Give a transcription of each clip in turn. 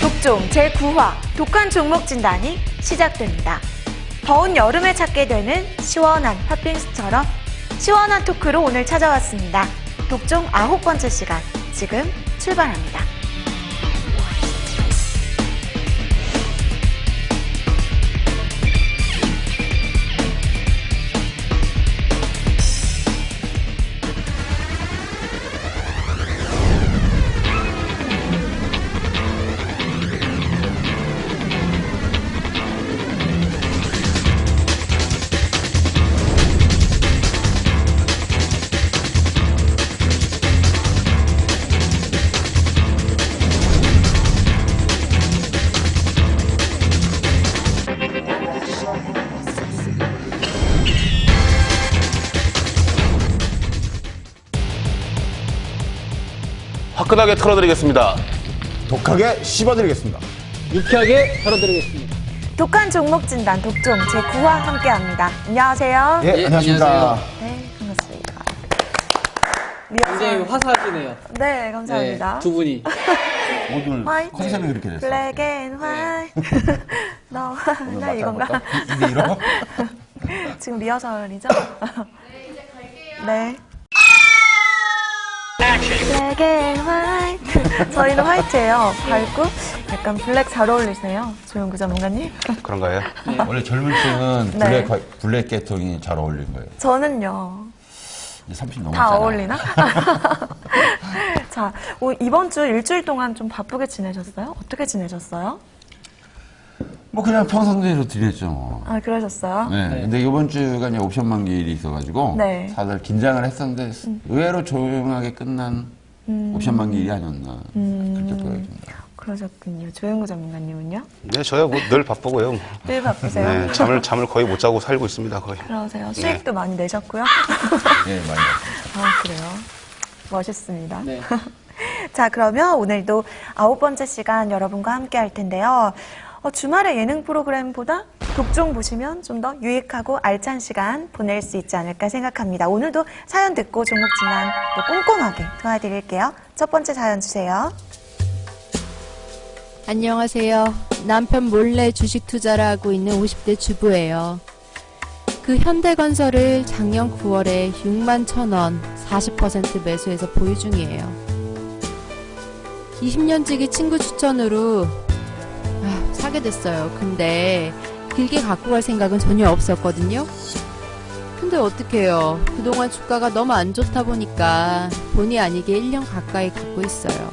독종 제9화 독한 종목 진단이 시작됩니다. 더운 여름에 찾게 되는 시원한 팥빙수처럼 시원한 토크로 오늘 찾아왔습니다. 독종 9번째 시간, 지금 출발합니다. 화끈하게 털어드리겠습니다. 독하게 씹어드리겠습니다. 유쾌하게 털어드리겠습니다. 독한 종목 진단 독종 제9화 함께합니다. 안녕하세요. 예, 안녕하십니까. 안녕하세요. 네, 반갑습니다. 굉장히 화사하시네요. 네, 감사합니다. 네, 두 분이. 오늘 화이트, 컨셉이 그렇게 됐어요. 블랙 앤 화이트. 너와 나 이건가? 근데 이런 지금 리허설이죠? 네, 이제 갈게요. 네. 블랙 앤 화이트. 저희는 화이트예요. 밝고 약간 블랙 잘 어울리세요. 조용구 전문가님. 그런가요? 원래 젊은 층은 네. 블랙 계통이 잘 어울리는 거예요. 저는요. 이제 30 넘었잖아. 다 어울리나? 자, 이번 주 일주일 동안 좀 바쁘게 지내셨어요? 어떻게 지내셨어요? 뭐 그냥 평상대로 지냈죠. 뭐. 아, 그러셨어요? 네. 근데 이번 주가 이제 옵션 만기일이 있어가지고 네. 다들 긴장을 했었는데 의외로 조용하게 끝난 옵션 만기일이 아니었나 그렇게 보여집니다. 그러셨군요. 조영구 전문가님은요? 네, 저야 뭐 늘 바쁘고요. 늘 바쁘세요? 네, 잠을 거의 못 자고 살고 있습니다, 거의. 그러세요. 수익도 많이 내셨고요. 네, 많이 봤습니다. 아, 그래요? 멋있습니다. 네. 자, 그러면 오늘도 9번째 시간 여러분과 함께 할 텐데요. 주말의 예능 프로그램보다 독종 보시면 좀 더 유익하고 알찬 시간 보낼 수 있지 않을까 생각합니다. 오늘도 사연 듣고 종목 진단 또 꼼꼼하게 도와드릴게요. 첫 번째 사연 주세요. 안녕하세요. 남편 몰래 주식 투자를 하고 있는 50대 주부예요. 그 현대건설을 작년 9월에 6만 1,000원 40% 매수해서 보유 중이에요. 20년지기 친구 추천으로 사게 됐어요. 근데 길게 갖고 갈 생각은 전혀 없었거든요. 근데 어떡해요. 그동안 주가가 너무 안 좋다 보니까 본의 아니게 1년 가까이 갖고 있어요.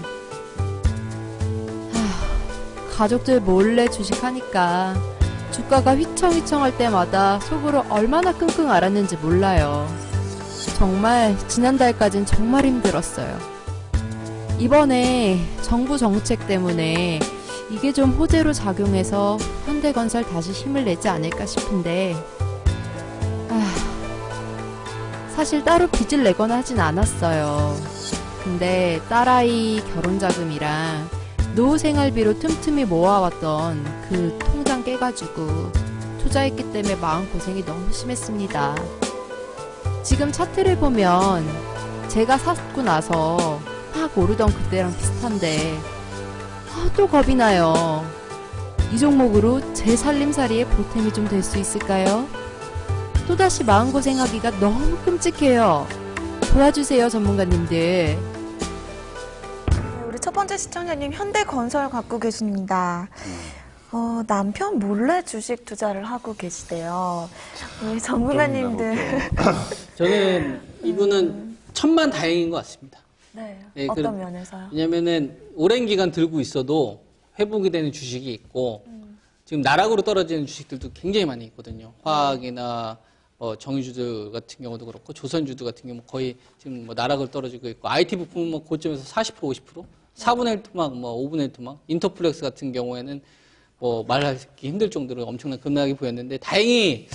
가족들 몰래 주식하니까 주가가 휘청휘청할 때마다 속으로 얼마나 끙끙 앓았는지 몰라요. 정말 지난달까진 정말 힘들었어요. 이번에 정부 정책 때문에 이게 좀 호재로 작용해서 현대건설 다시 힘을 내지 않을까 싶은데 사실 따로 빚을 내거나 하진 않았어요. 근데 딸아이 결혼자금이랑 노후생활비로 틈틈이 모아왔던 그 통장 깨가지고 투자했기 때문에 마음고생이 너무 심했습니다. 지금 차트를 보면 제가 샀고 나서 막 오르던 그때랑 비슷한데 또 겁이 나요. 이 종목으로 제 살림살이에 보탬이 좀 될 수 있을까요? 또다시 마음고생하기가 너무 끔찍해요. 도와주세요, 전문가님들. 우리 첫 번째 시청자님 현대건설 갖고 계십니다. 남편 몰래 주식 투자를 하고 계시대요. 우리 전문가님들. 저는 이분은 천만 다행인 것 같습니다. 네, 네, 어떤 면에서요? 왜냐면은 오랜 기간 들고 있어도 회복이 되는 주식이 있고 지금 나락으로 떨어지는 주식들도 굉장히 많이 있거든요. 화학이나 정유주들 같은 경우도 그렇고 조선주들 같은 경우 거의 지금 뭐 나락을 떨어지고 있고 IT 부품은 뭐 고점에서 40% 50% 4분의 1 토막 뭐 5분의 1 토막 인터플렉스 같은 경우에는 뭐 말하기 힘들 정도로 엄청난 급락이 보였는데 다행히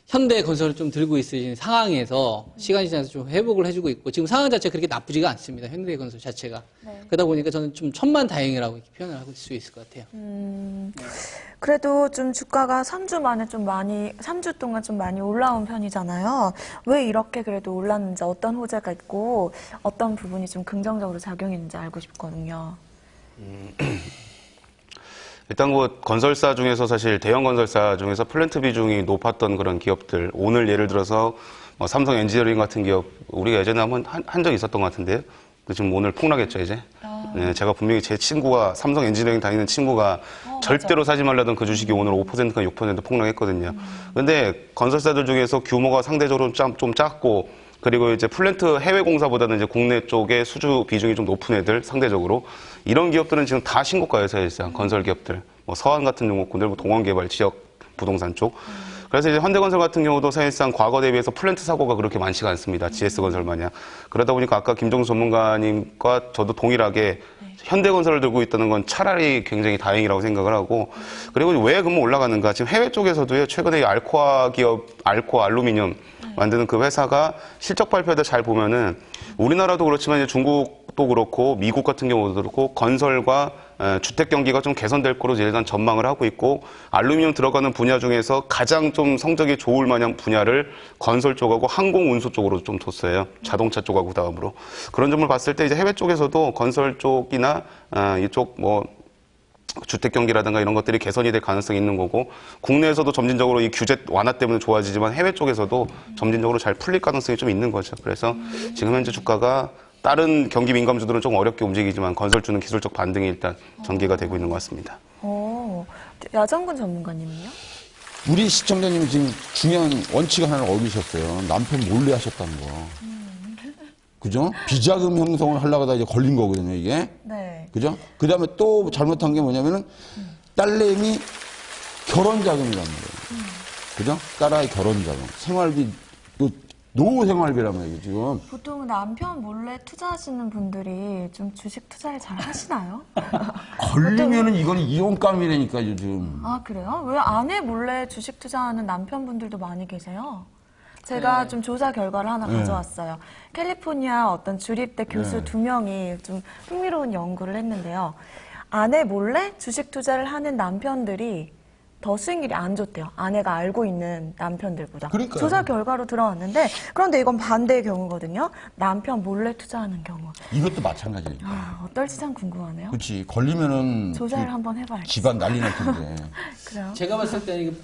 현대건설을 좀 들고 있으신 상황에서 시간이 지나서 좀 회복을 해주고 있고 지금 상황 자체가 그렇게 나쁘지가 않습니다. 현대건설 자체가. 네. 그러다 보니까 저는 좀 천만다행이라고 이렇게 표현을 할 수 있을 것 같아요. 그래도 좀 주가가 3주 만에 3주 동안 좀 많이 올라온 편이잖아요. 왜 이렇게 그래도 올랐는지 어떤 호재가 있고 어떤 부분이 좀 긍정적으로 작용했는지 알고 싶거든요. 일단 뭐 건설사 중에서 사실 대형 건설사 중에서 플랜트 비중이 높았던 그런 기업들, 오늘 예를 들어서 뭐 삼성 엔지니어링 같은 기업 우리가 예전에 한번 한 적이 있었던 것 같은데요. 지금 오늘 폭락했죠 이제. 네, 제가 분명히 제 친구가 삼성 엔지니어링 다니는 친구가 절대로 사지 말라던 그 주식이 오늘 5%가 6% 폭락했거든요. 근데 건설사들 중에서 규모가 상대적으로 좀 작고 그리고 이제 플랜트 해외 공사보다는 이제 국내 쪽에 수주 비중이 좀 높은 애들 상대적으로 이런 기업들은 지금 다 신고가예요 사실상 건설 기업들. 뭐 서한 같은 용목군들, 뭐 동원개발 지역 부동산 쪽. 그래서 이제 현대건설 같은 경우도 사실상 과거 대비해서 플랜트 사고가 그렇게 많지가 않습니다. GS건설 마냥. 그러다 보니까 아까 김종수 전문가님과 저도 동일하게 현대건설을 들고 있다는 건 차라리 굉장히 다행이라고 생각을 하고 그리고 왜 그러면 올라가는가. 지금 해외 쪽에서도요. 최근에 이 알코아 기업, 알코아 알루미늄 만드는 그 회사가 실적 발표를 잘 보면은 우리나라도 그렇지만 이제 중국도 그렇고 미국 같은 경우도 그렇고 건설과 주택 경기가 좀 개선될 거로 일단 전망을 하고 있고 알루미늄 들어가는 분야 중에서 가장 좀 성적이 좋을 만한 분야를 건설 쪽하고 항공 운수 쪽으로 좀 뒀어요. 자동차 쪽하고 다음으로. 그런 점을 봤을 때 이제 해외 쪽에서도 건설 쪽이나 이쪽 뭐 주택 경기라든가 이런 것들이 개선이 될 가능성이 있는 거고 국내에서도 점진적으로 이 규제 완화 때문에 좋아지지만 해외 쪽에서도 점진적으로 잘 풀릴 가능성이 좀 있는 거죠. 그래서 지금 현재 주가가 다른 경기 민감주들은 좀 어렵게 움직이지만 건설주는 기술적 반등이 일단 전개가 되고 있는 것 같습니다. 야정근 전문가님은요? 우리 시청자님이 지금 중요한 원칙 하나를 어기셨어요. 남편 몰래 하셨다는 거. 그죠? 비자금 형성을 하려고 하다 이제 걸린 거거든요, 이게. 네. 그죠? 그 다음에 또 잘못한 게 뭐냐면은, 딸내미 결혼자금이란 말이에요. 그죠? 딸아이 결혼자금. 생활비, 노후 생활비란 말이에요, 지금. 보통 남편 몰래 투자하시는 분들이 좀 주식 투자를 잘 하시나요? 걸리면은 이거는 이혼감이라니까, 요즘. 아, 그래요? 왜 아내 몰래 주식 투자하는 남편분들도 많이 계세요? 제가 좀 조사 결과를 하나 가져왔어요. 캘리포니아 어떤 주립대 교수 2명이 좀 흥미로운 연구를 했는데요. 아내 몰래 주식 투자를 하는 남편들이 더 수익률이 안 좋대요. 아내가 알고 있는 남편들보다. 그러니까요. 조사 결과로 들어왔는데 그런데 이건 반대의 경우거든요. 남편 몰래 투자하는 경우. 이것도 마찬가지니까. 어떨지 참 궁금하네요. 그렇지. 걸리면은. 조사를 한번 해봐야겠어요. 집안 난리 날 텐데. 그래요? 제가 봤을 때는 이게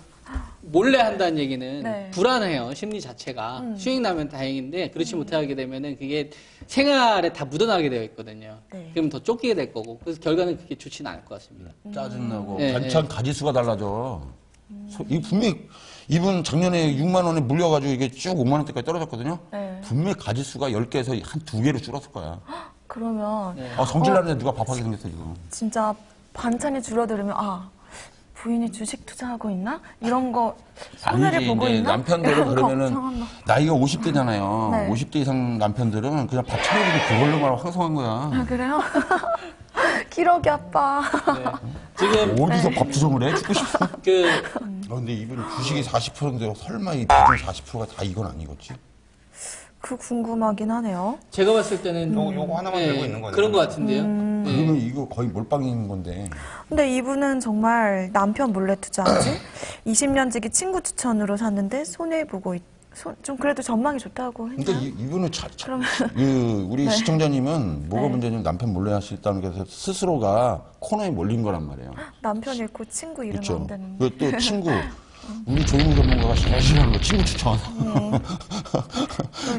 몰래 한다는 얘기는 네. 불안해요. 심리 자체가. 수익 나면 다행인데 그렇지 못하게 되면은 그게 생활에 다 묻어나게 되어 있거든요. 네. 그럼 더 쫓기게 될 거고. 그래서 결과는 그렇게 좋지는 않을 것 같습니다. 짜증나고. 네, 반찬 가지수가 달라져. 이 분명히, 이분 작년에 6만 원에 물려가지고 이게 쭉 5만 원대까지 떨어졌거든요. 네. 분명히 가지수가 10개에서 한 2개로 줄었을 거야. 그러면 성질나는데 누가 밥하게 생겼어, 지금. 진짜 반찬이 줄어들으면 부인이 주식 투자하고 있나? 이런 거 손해를 아니지, 보고 이제 있나? 남편들은 이런 그러면은 걱정한다. 나이가 50대잖아요. 네. 50대 이상 남편들은 그냥 밥 차려주고 그걸로만 황송한 거야. 아, 그래요? 기러기 아빠. 지금 어디서 밥 투정을 해? 죽고 싶어. 근데 이분 주식이 40%인데 설마 이 비중 40%가 다 이건 아니겠지? 그 궁금하긴 하네요. 제가 봤을 때는 요거 하나만 들고 있는 거네요. 그런 것 같은데요. 그러면 이거 거의 몰빵인 건데. 근데 이분은 정말 남편 몰래 투자하지? 20년 지기 친구 추천으로 샀는데 손해보고 좀 그래도 전망이 좋다고 했나? 그러니까 이분은 그럼 우리 네. 시청자님은 뭐가 네. 문제냐면 남편 몰래 하셨다는 게 스스로가 코너에 몰린 거란 말이에요. 남편 잃고 친구 이러면 그렇죠. 안 되는데. 또 친구. 우리 조인우 전문가가 제일 싫어하는 거 친구 추천.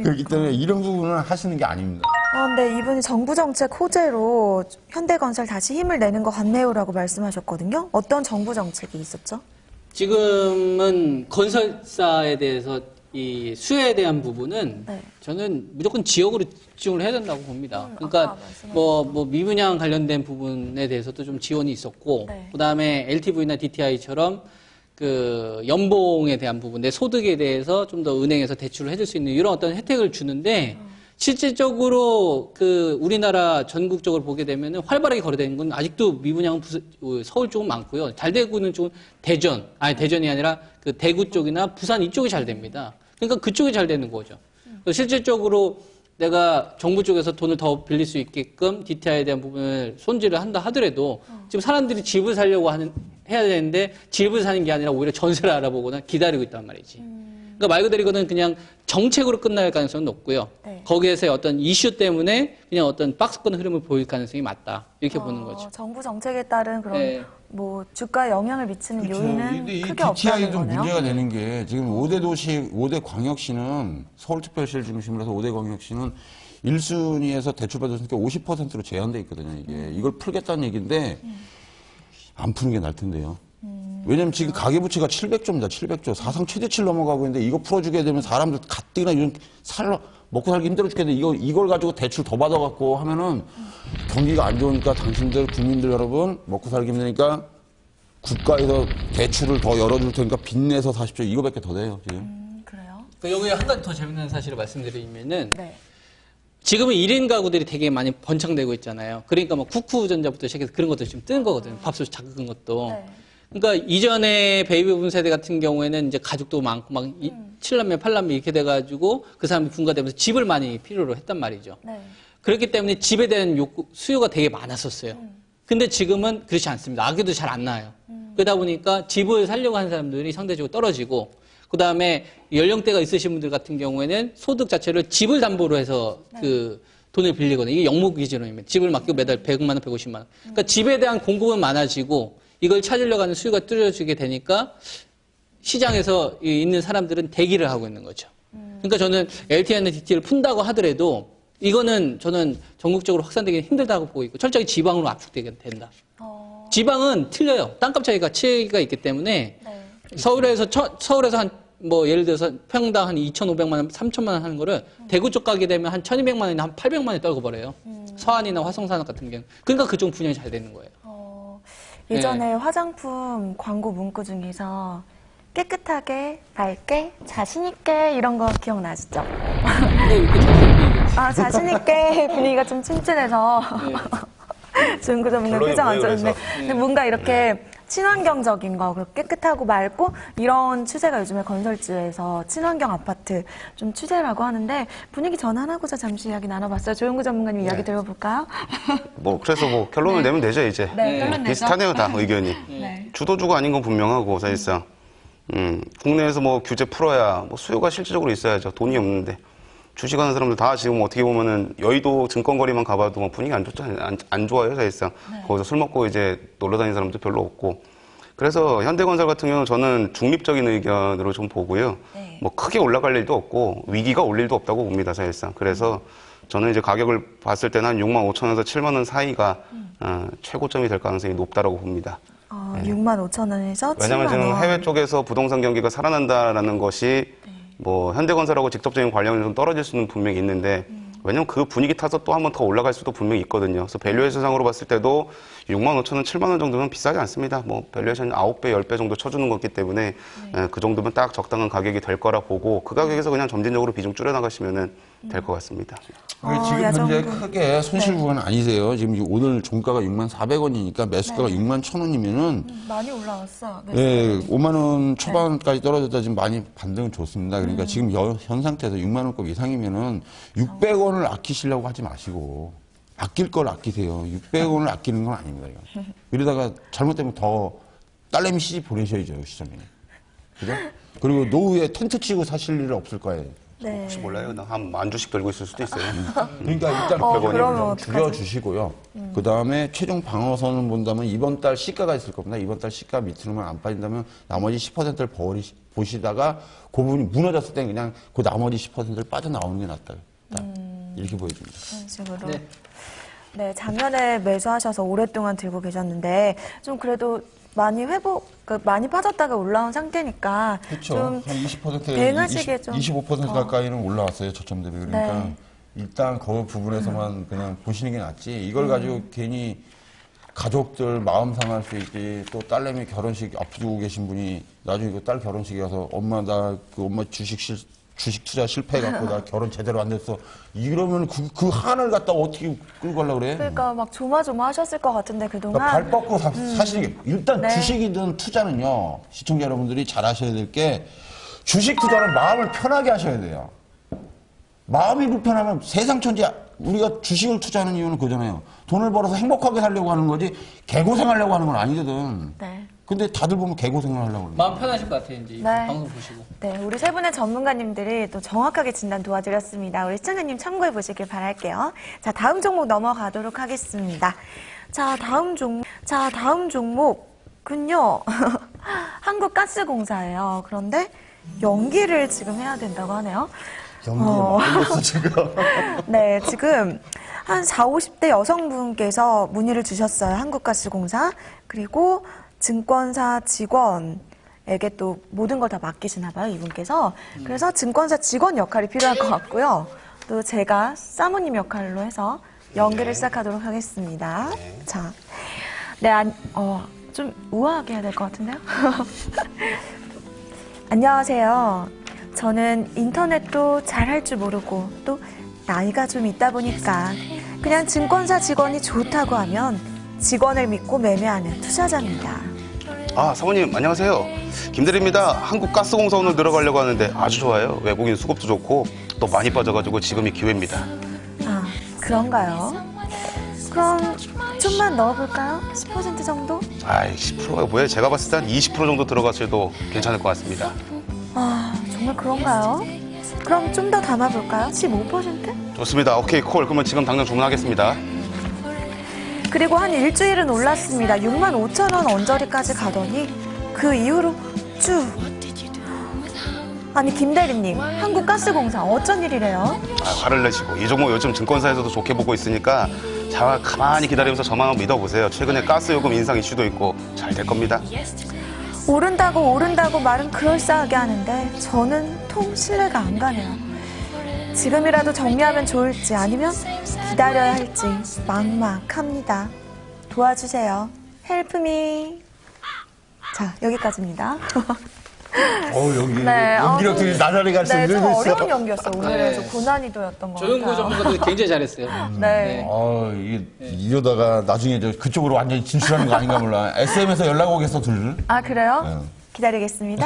그렇기 때문에 이런 부분은 하시는 게 아닙니다. 근데 이분이 정부 정책 호재로 현대건설 다시 힘을 내는 것 같네요라고 말씀하셨거든요. 어떤 정부 정책이 있었죠? 지금은 건설사에 대해서 이 수혜에 대한 부분은 네. 저는 무조건 지역으로 집중을 해야 된다고 봅니다. 그러니까 아까 말씀하신 뭐 미분양 관련된 부분에 대해서도 좀 지원이 있었고 네. 그다음에 LTV나 DTI처럼 그 연봉에 대한 부분, 내 소득에 대해서 좀 더 은행에서 대출을 해줄 수 있는 이런 어떤 혜택을 주는데 실질적으로 그 우리나라 전국적으로 보게 되면은 활발하게 거래되는 건 아직도 미분양은 서울 쪽은 많고요. 잘 되고 있는 쪽은 대전이 아니라 그 대구 쪽이나 부산 이쪽이 잘 됩니다. 그러니까 그쪽이 잘 되는 거죠. 실질적으로 내가 정부 쪽에서 돈을 더 빌릴 수 있게끔 DTI에 대한 부분을 손질을 한다 하더라도 지금 사람들이 집을 사려고 해야 되는데 집을 사는 게 아니라 오히려 전세를 알아보거나 기다리고 있단 말이지. 그러니까 말 그대로 이거는 그냥 정책으로 끝날 가능성은 높고요. 네. 거기에서의 어떤 이슈 때문에 그냥 어떤 박스권 흐름을 보일 가능성이 맞다. 이렇게 보는 거죠. 정부 정책에 따른 그런 네. 뭐 주가에 영향을 미치는 그렇죠. 요인은 근데 이 크게 없다는 DTI도 거네요. 문제가 되는 게 지금 5대 도시, 5대 광역시는 서울특별시를 중심으로 해서 5대 광역시는 1순위에서 대출받을 수 있는 게 50%로 제한돼 있거든요. 이걸 풀겠다는 얘기인데 안 푸는 게 나을 텐데요. 왜냐면 지금 가계부채가 700조입니다. 700조. 사상 최대치를 넘어가고 있는데 이거 풀어주게 되면 사람들 가뜩이나 이런 먹고 살기 힘들어 죽겠는데 이걸 가지고 대출 더 받아갖고 하면은 경기가 안 좋으니까 당신들 국민들 여러분 먹고 살기 힘드니까 국가에서 대출을 더 열어줄 테니까 빚내서 사십시오. 이거밖에 더 돼요 지금. 그래요? 여기에 한 가지 더 재밌는 사실을 말씀드리면은 네. 지금은 1인 가구들이 되게 많이 번창되고 있잖아요. 그러니까 뭐 쿠쿠전자부터 시작해서 그런 것들이 좀 뜨는 거거든요. 밥솥 작은 것도. 네. 그러니까 이전에 베이비붐 세대 같은 경우에는 이제 가족도 많고 막 7남매, 8남매 이렇게 돼가지고 그 사람이 분가되면서 집을 많이 필요로 했단 말이죠. 네. 그렇기 때문에 집에 대한 수요가 되게 많았었어요. 근데 지금은 그렇지 않습니다. 아기도 잘 안 낳아요. 그러다 보니까 집을 살려고 하는 사람들이 상대적으로 떨어지고 그 다음에 연령대가 있으신 분들 같은 경우에는 소득 자체를 집을 담보로 해서 그 돈을 빌리거든요. 이게 영목 기준으로 집을 맡기고 매달 100만 원, 150만 원. 그러니까 집에 대한 공급은 많아지고 이걸 찾으려고 하는 수요가 뚫어지게 되니까 시장에서 있는 사람들은 대기를 하고 있는 거죠. 그러니까 저는 LTI나 DT를 푼다고 하더라도 이거는 저는 전국적으로 확산되기 힘들다고 보고 있고 철저히 지방으로 압축되게 된다. 지방은 틀려요. 땅값 차이가 있기 때문에 네. 서울에서 한 뭐 예를 들어서 평당 한 2,500만 원, 3,000만 원 하는 거를 대구 쪽 가게 되면 한 1,200만 원이나 한 800만 원이 떨고 버려요. 서안이나 화성산업 같은 경우. 그러니까 그쪽 분양이 잘 되는 거예요. 예전에 화장품 광고 문구 중에서 깨끗하게, 밝게, 자신있게 이런 거 기억나시죠? 근데 이렇게 자세히 아, 자신있게 분위기가 좀 침침해서 중구전문가 결론이 표정 안 뭐예요, 좋은데 그래서? 근데 뭔가 이렇게 친환경적인 거, 그리고 깨끗하고 맑고 이런 추세가 요즘에 건설지에서 친환경 아파트 좀 추세라고 하는데 분위기 전환하고자 잠시 이야기 나눠봤어요. 조용구 전문가님 이야기 들어볼까요? 그래서 결론을 내면 되죠, 이제. 네, 결론 내죠. 비슷하네요, 다 의견이. 네. 주도주가 아닌 건 분명하고, 사실상. 국내에서 규제 풀어야 수요가 실질적으로 있어야죠. 돈이 없는데. 주식하는 사람들 다 지금 어떻게 보면은 여의도 증권거리만 가봐도 분위기 안 좋죠. 안 좋아요, 사실상. 거기서 술 먹고 이제 놀러 다니는 사람도 별로 없고. 그래서 현대건설 같은 경우는 저는 중립적인 의견으로 좀 보고요. 네. 크게 올라갈 일도 없고 위기가 올 일도 없다고 봅니다, 사실상. 그래서 저는 이제 가격을 봤을 때는 한 6만 5천 원에서 7만 원 사이가 최고점이 될 가능성이 높다라고 봅니다. 6만 5천 원에서 7만 왜냐하면 지금 원. 해외 쪽에서 부동산 경기가 살아난다라는 것이 현대건설하고 직접적인 관련이 좀 떨어질 수는 분명히 있는데 왜냐면 그 분위기 타서 또 한 번 더 올라갈 수도 분명히 있거든요. 그래서 밸류에이션상으로 봤을 때도 6만 5천 원, 7만 원 정도면 비싸지 않습니다. 밸류에이션 9배, 10배 정도 쳐주는 거기 때문에 그 정도면 딱 적당한 가격이 될 거라 보고 그 가격에서 그냥 점진적으로 비중 줄여나가시면 될 것 같습니다. 지금 현재 야전국. 크게 손실 구간은 아니세요. 지금 오늘 종가가 6만 400원이니까 매수가가 6만 1,000원이면은 많이 올라왔어요. 네. 예, 5만 원 초반까지 떨어졌다 지금 많이 반등은 좋습니다. 그러니까 지금 현 상태에서 6만 원급 이상이면은 600원을 아끼시려고 하지 마시고 아낄 걸 아끼세요. 600원을 아끼는 건 아닙니다. 이거. 이러다가 잘못되면 더 딸내미 시집 보내셔야죠, 시장에. 그죠? 그리고 노후에 텐트 치고 사실 일은 없을 거예요. 네. 혹시 몰라요? 나 한 만 주씩 들고 있을 수도 있어요. 그러니까 일단 그러면 100원을 좀 어떡하죠? 줄여주시고요. 그 다음에 최종 방어선을 본다면 이번 달 시가가 있을 겁니다. 이번 달 시가 밑으로만 안 빠진다면 나머지 10%를 보시다가 그 부분이 무너졌을 때 그냥 그 나머지 10%를 빠져나오는 게 낫다. 이렇게 보여집니다. 그런 식으로. 네. 네, 작년에 매수하셔서 오랫동안 들고 계셨는데 좀 그래도 많이 많이 빠졌다가 올라온 상태니까 그렇죠. 좀 한 20%에 대응하시기에 좀 25% 더. 가까이는 올라왔어요. 저점 대비. 그러니까 네. 일단 그 부분에서만 그냥 보시는 게 낫지. 이걸 가지고 괜히 가족들 마음 상할 수 있지. 또 딸내미 결혼식 앞두고 계신 분이 나중에 그 딸 결혼식에 가서 엄마 나 그 엄마 주식 투자 실패해갖고 나 결혼 제대로 안 됐어. 이러면 그 한을 갖다 어떻게 끌고 가려고 그래? 그러니까 막 조마조마하셨을 것 같은데 그동안 그러니까 발 뻗고 사시는 게 일단 네. 주식이든 투자는요 시청자 여러분들이 잘 아셔야 될 게 주식 투자는 마음을 편하게 하셔야 돼요. 마음이 불편하면 세상 천지 우리가 주식을 투자하는 이유는 그거잖아요. 돈을 벌어서 행복하게 살려고 하는 거지 개고생하려고 하는 건 아니거든. 네. 근데 다들 보면 개고생을 하려고 그래요. 마음 편하실 것 같아요, 이제 이 네. 방송 보시고. 네, 우리 세 분의 전문가님들이 또 정확하게 진단 도와드렸습니다. 우리 시청자님 참고해 보시길 바랄게요. 자, 다음 종목 넘어가도록 하겠습니다. 자, 다음 종목 군요. 한국가스공사예요. 그런데 연기를 지금 해야 된다고 하네요. 연기 만들었어 지금. 네, 지금 한 40, 50대 여성분께서 문의를 주셨어요. 한국가스공사. 그리고 증권사 직원에게 또 모든 걸 다 맡기시나 봐요, 이분께서. 그래서 증권사 직원 역할이 필요할 것 같고요. 또 제가 사모님 역할로 해서 연기를 시작하도록 하겠습니다. 자, 네, 좀 우아하게 해야 될 것 같은데요? 안녕하세요. 저는 인터넷도 잘 할 줄 모르고 또 나이가 좀 있다 보니까 그냥 증권사 직원이 좋다고 하면 직원을 믿고 매매하는 투자자입니다. 아, 사모님 안녕하세요. 김대리입니다. 한국가스공사 오늘 들어가려고 하는데 아주 좋아요. 외국인 수급도 좋고 또 많이 빠져가지고 지금이 기회입니다. 아, 그런가요? 그럼 좀만 넣어볼까요? 10% 정도? 아이, 10%가 뭐예요? 제가 봤을 때 한 20% 정도 들어갔어도 괜찮을 것 같습니다. 아, 정말 그런가요? 그럼 좀 더 담아볼까요? 15%? 좋습니다. 오케이, 콜. 그러면 지금 당장 주문하겠습니다. 그리고 한 일주일은 올랐습니다. 65,000원 언저리까지 가더니 그 이후로 쭉. 아니, 김대리님, 한국가스공사 어쩐 일이래요? 아, 화를 내시고 이 종목 요즘 증권사에서도 좋게 보고 있으니까 자 가만히 기다리면서 저만 한번 믿어보세요. 최근에 가스 요금 인상 이슈도 있고 잘 될 겁니다. 오른다고 말은 그럴싸하게 하는데 저는 통 신뢰가 안 가네요. 지금이라도 정리하면 좋을지 아니면 기다려야 할지 막막합니다. 도와주세요. Help me. 자, 여기까지입니다. 연기 네, 연기력들이 나날이 갈수록 네, 좀 늘고 있어. 어려운 연기였어요. 오늘은 네. 좀 고난이도였던 것 조영구 같아요. 전문가도 굉장히 잘했어요. 네. 이게 이러다가 나중에 저 그쪽으로 완전히 진출하는 거 아닌가 몰라. SM에서 연락 오겠어 둘. 아, 그래요? 네. 기다리겠습니다.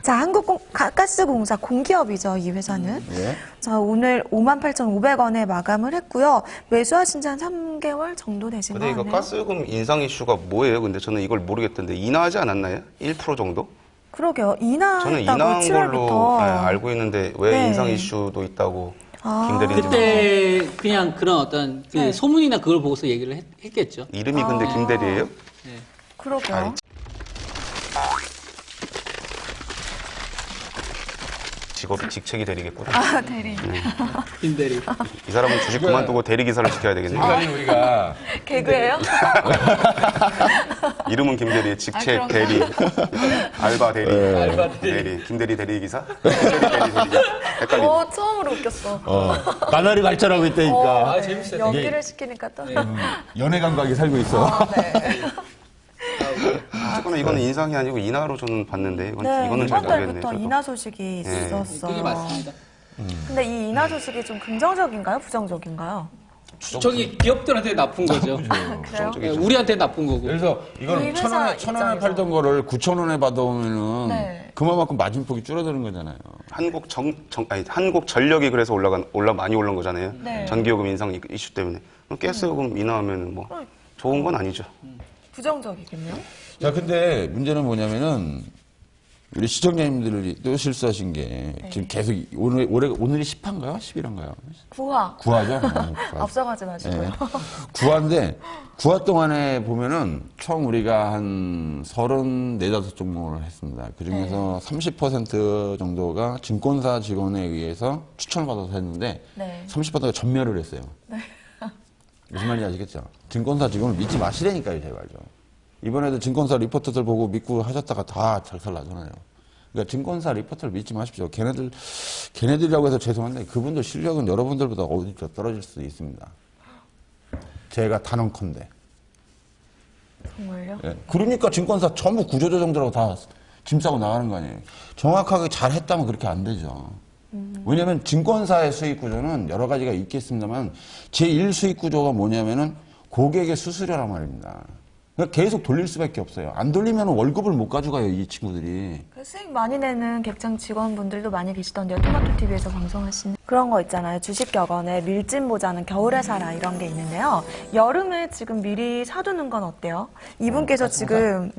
자, 한국가스공사 공기업이죠, 이 회사는. 예. 자, 오늘 58,500원에 마감을 했고요. 매수하신 지 한 3개월 정도 되신 거 근데 이거 같네요. 가스 요금 인상 이슈가 뭐예요? 근데 저는 이걸 모르겠던데 인하하지 않았나요? 1% 정도? 그러게요. 저는 인하했다고 인하한 7월부터. 걸로 알고 있는데 왜 네. 인상 이슈도 있다고 아. 김대리님 그때 그냥 그런 어떤 그 네. 소문이나 그걸 보고서 얘기를 했겠죠. 이름이 근데 김대리예요? 그러게요. 아이, 직책이 대리겠구나. 아, 대리. 김대리. 이 사람은 주식 그만두고 대리 기사를 시켜야 되겠네요. 지금까지 우리가 개그예요? 이름은 김대리, 직책 그런가요? 대리, 알바 대리, 네. 대리, 김대리 대리 기사, 김대리 대리 기사. 헷갈리네. 처음으로 웃겼어. 나날이 발전하고 있다니까. 아, 재밌어요. 연기를 시키니까 또. 연애 감각이 살고 있어. 네. 어쨌거나 이거는 인상이 아니고 인하로 저는 봤는데 이건, 네, 이거는 잘 이번 달부터 모르겠네요. 저도. 인하 소식이 있었어요. 그게 맞습니다. 근데 이 인하 소식이 좀 긍정적인가요? 부정적인가요? 저기 기업들한테 나쁜 거죠. 그래요? 네, 우리한테 나쁜 거고. 그래서 이걸 이 회사 1,000원에 입장에서. 팔던 거를 9,000원에 받아오면은 네. 그만큼 마진폭이 줄어드는 거잖아요. 한국 전력이 그래서 많이 올라온 거잖아요. 네. 전기요금 인상 이슈 때문에. 그럼 가스요금 인하하면 뭐 좋은 건 아니죠. 부정적이겠네요? 자, 근데 문제는 뭐냐면은 우리 시청자님들이 또 실수하신 게 지금 계속 오늘이 10화인가요? 11화인가요? 9화. 9화죠? 앞서가지 마시고요. 네. 9화인데 9화 동안에 보면은 총 우리가 한 34, 5종목을 했습니다. 그 중에서 30% 정도가 증권사 직원에 의해서 추천을 받아서 했는데 네. 30%가 전멸을 했어요. 무슨 말인지 아시겠죠? 증권사 직원을 믿지 마시라니까요, 제발요. 이번에도 증권사 리포터들 보고 믿고 하셨다가 다 잘살나잖아요. 그러니까 증권사 리포터를 믿지 마십시오. 걔네들이라고 해서 죄송한데 그분들 실력은 여러분들보다 어디 떨어질 수도 있습니다. 제가 단언컨대. 정말요? 예. 그러니까 증권사 전부 구조조정들하고 다 짐 싸고 나가는 거 아니에요. 정확하게 잘 했다면 그렇게 안 되죠. 왜냐하면 증권사의 수익 구조는 여러 가지가 있겠습니다만 제1 수익 구조가 뭐냐면은 고객의 수수료란 말입니다. 그러니까 계속 돌릴 수밖에 없어요. 안 돌리면 월급을 못 가져가요, 이 친구들이. 그 수익 많이 내는 객장 직원분들도 많이 계시던데요. 토마토TV에서 방송하시는 그런 거 있잖아요. 주식격언에 밀짚 모자는 겨울에 사라 이런 게 있는데요. 여름에 지금 미리 사두는 건 어때요? 이분께서 지금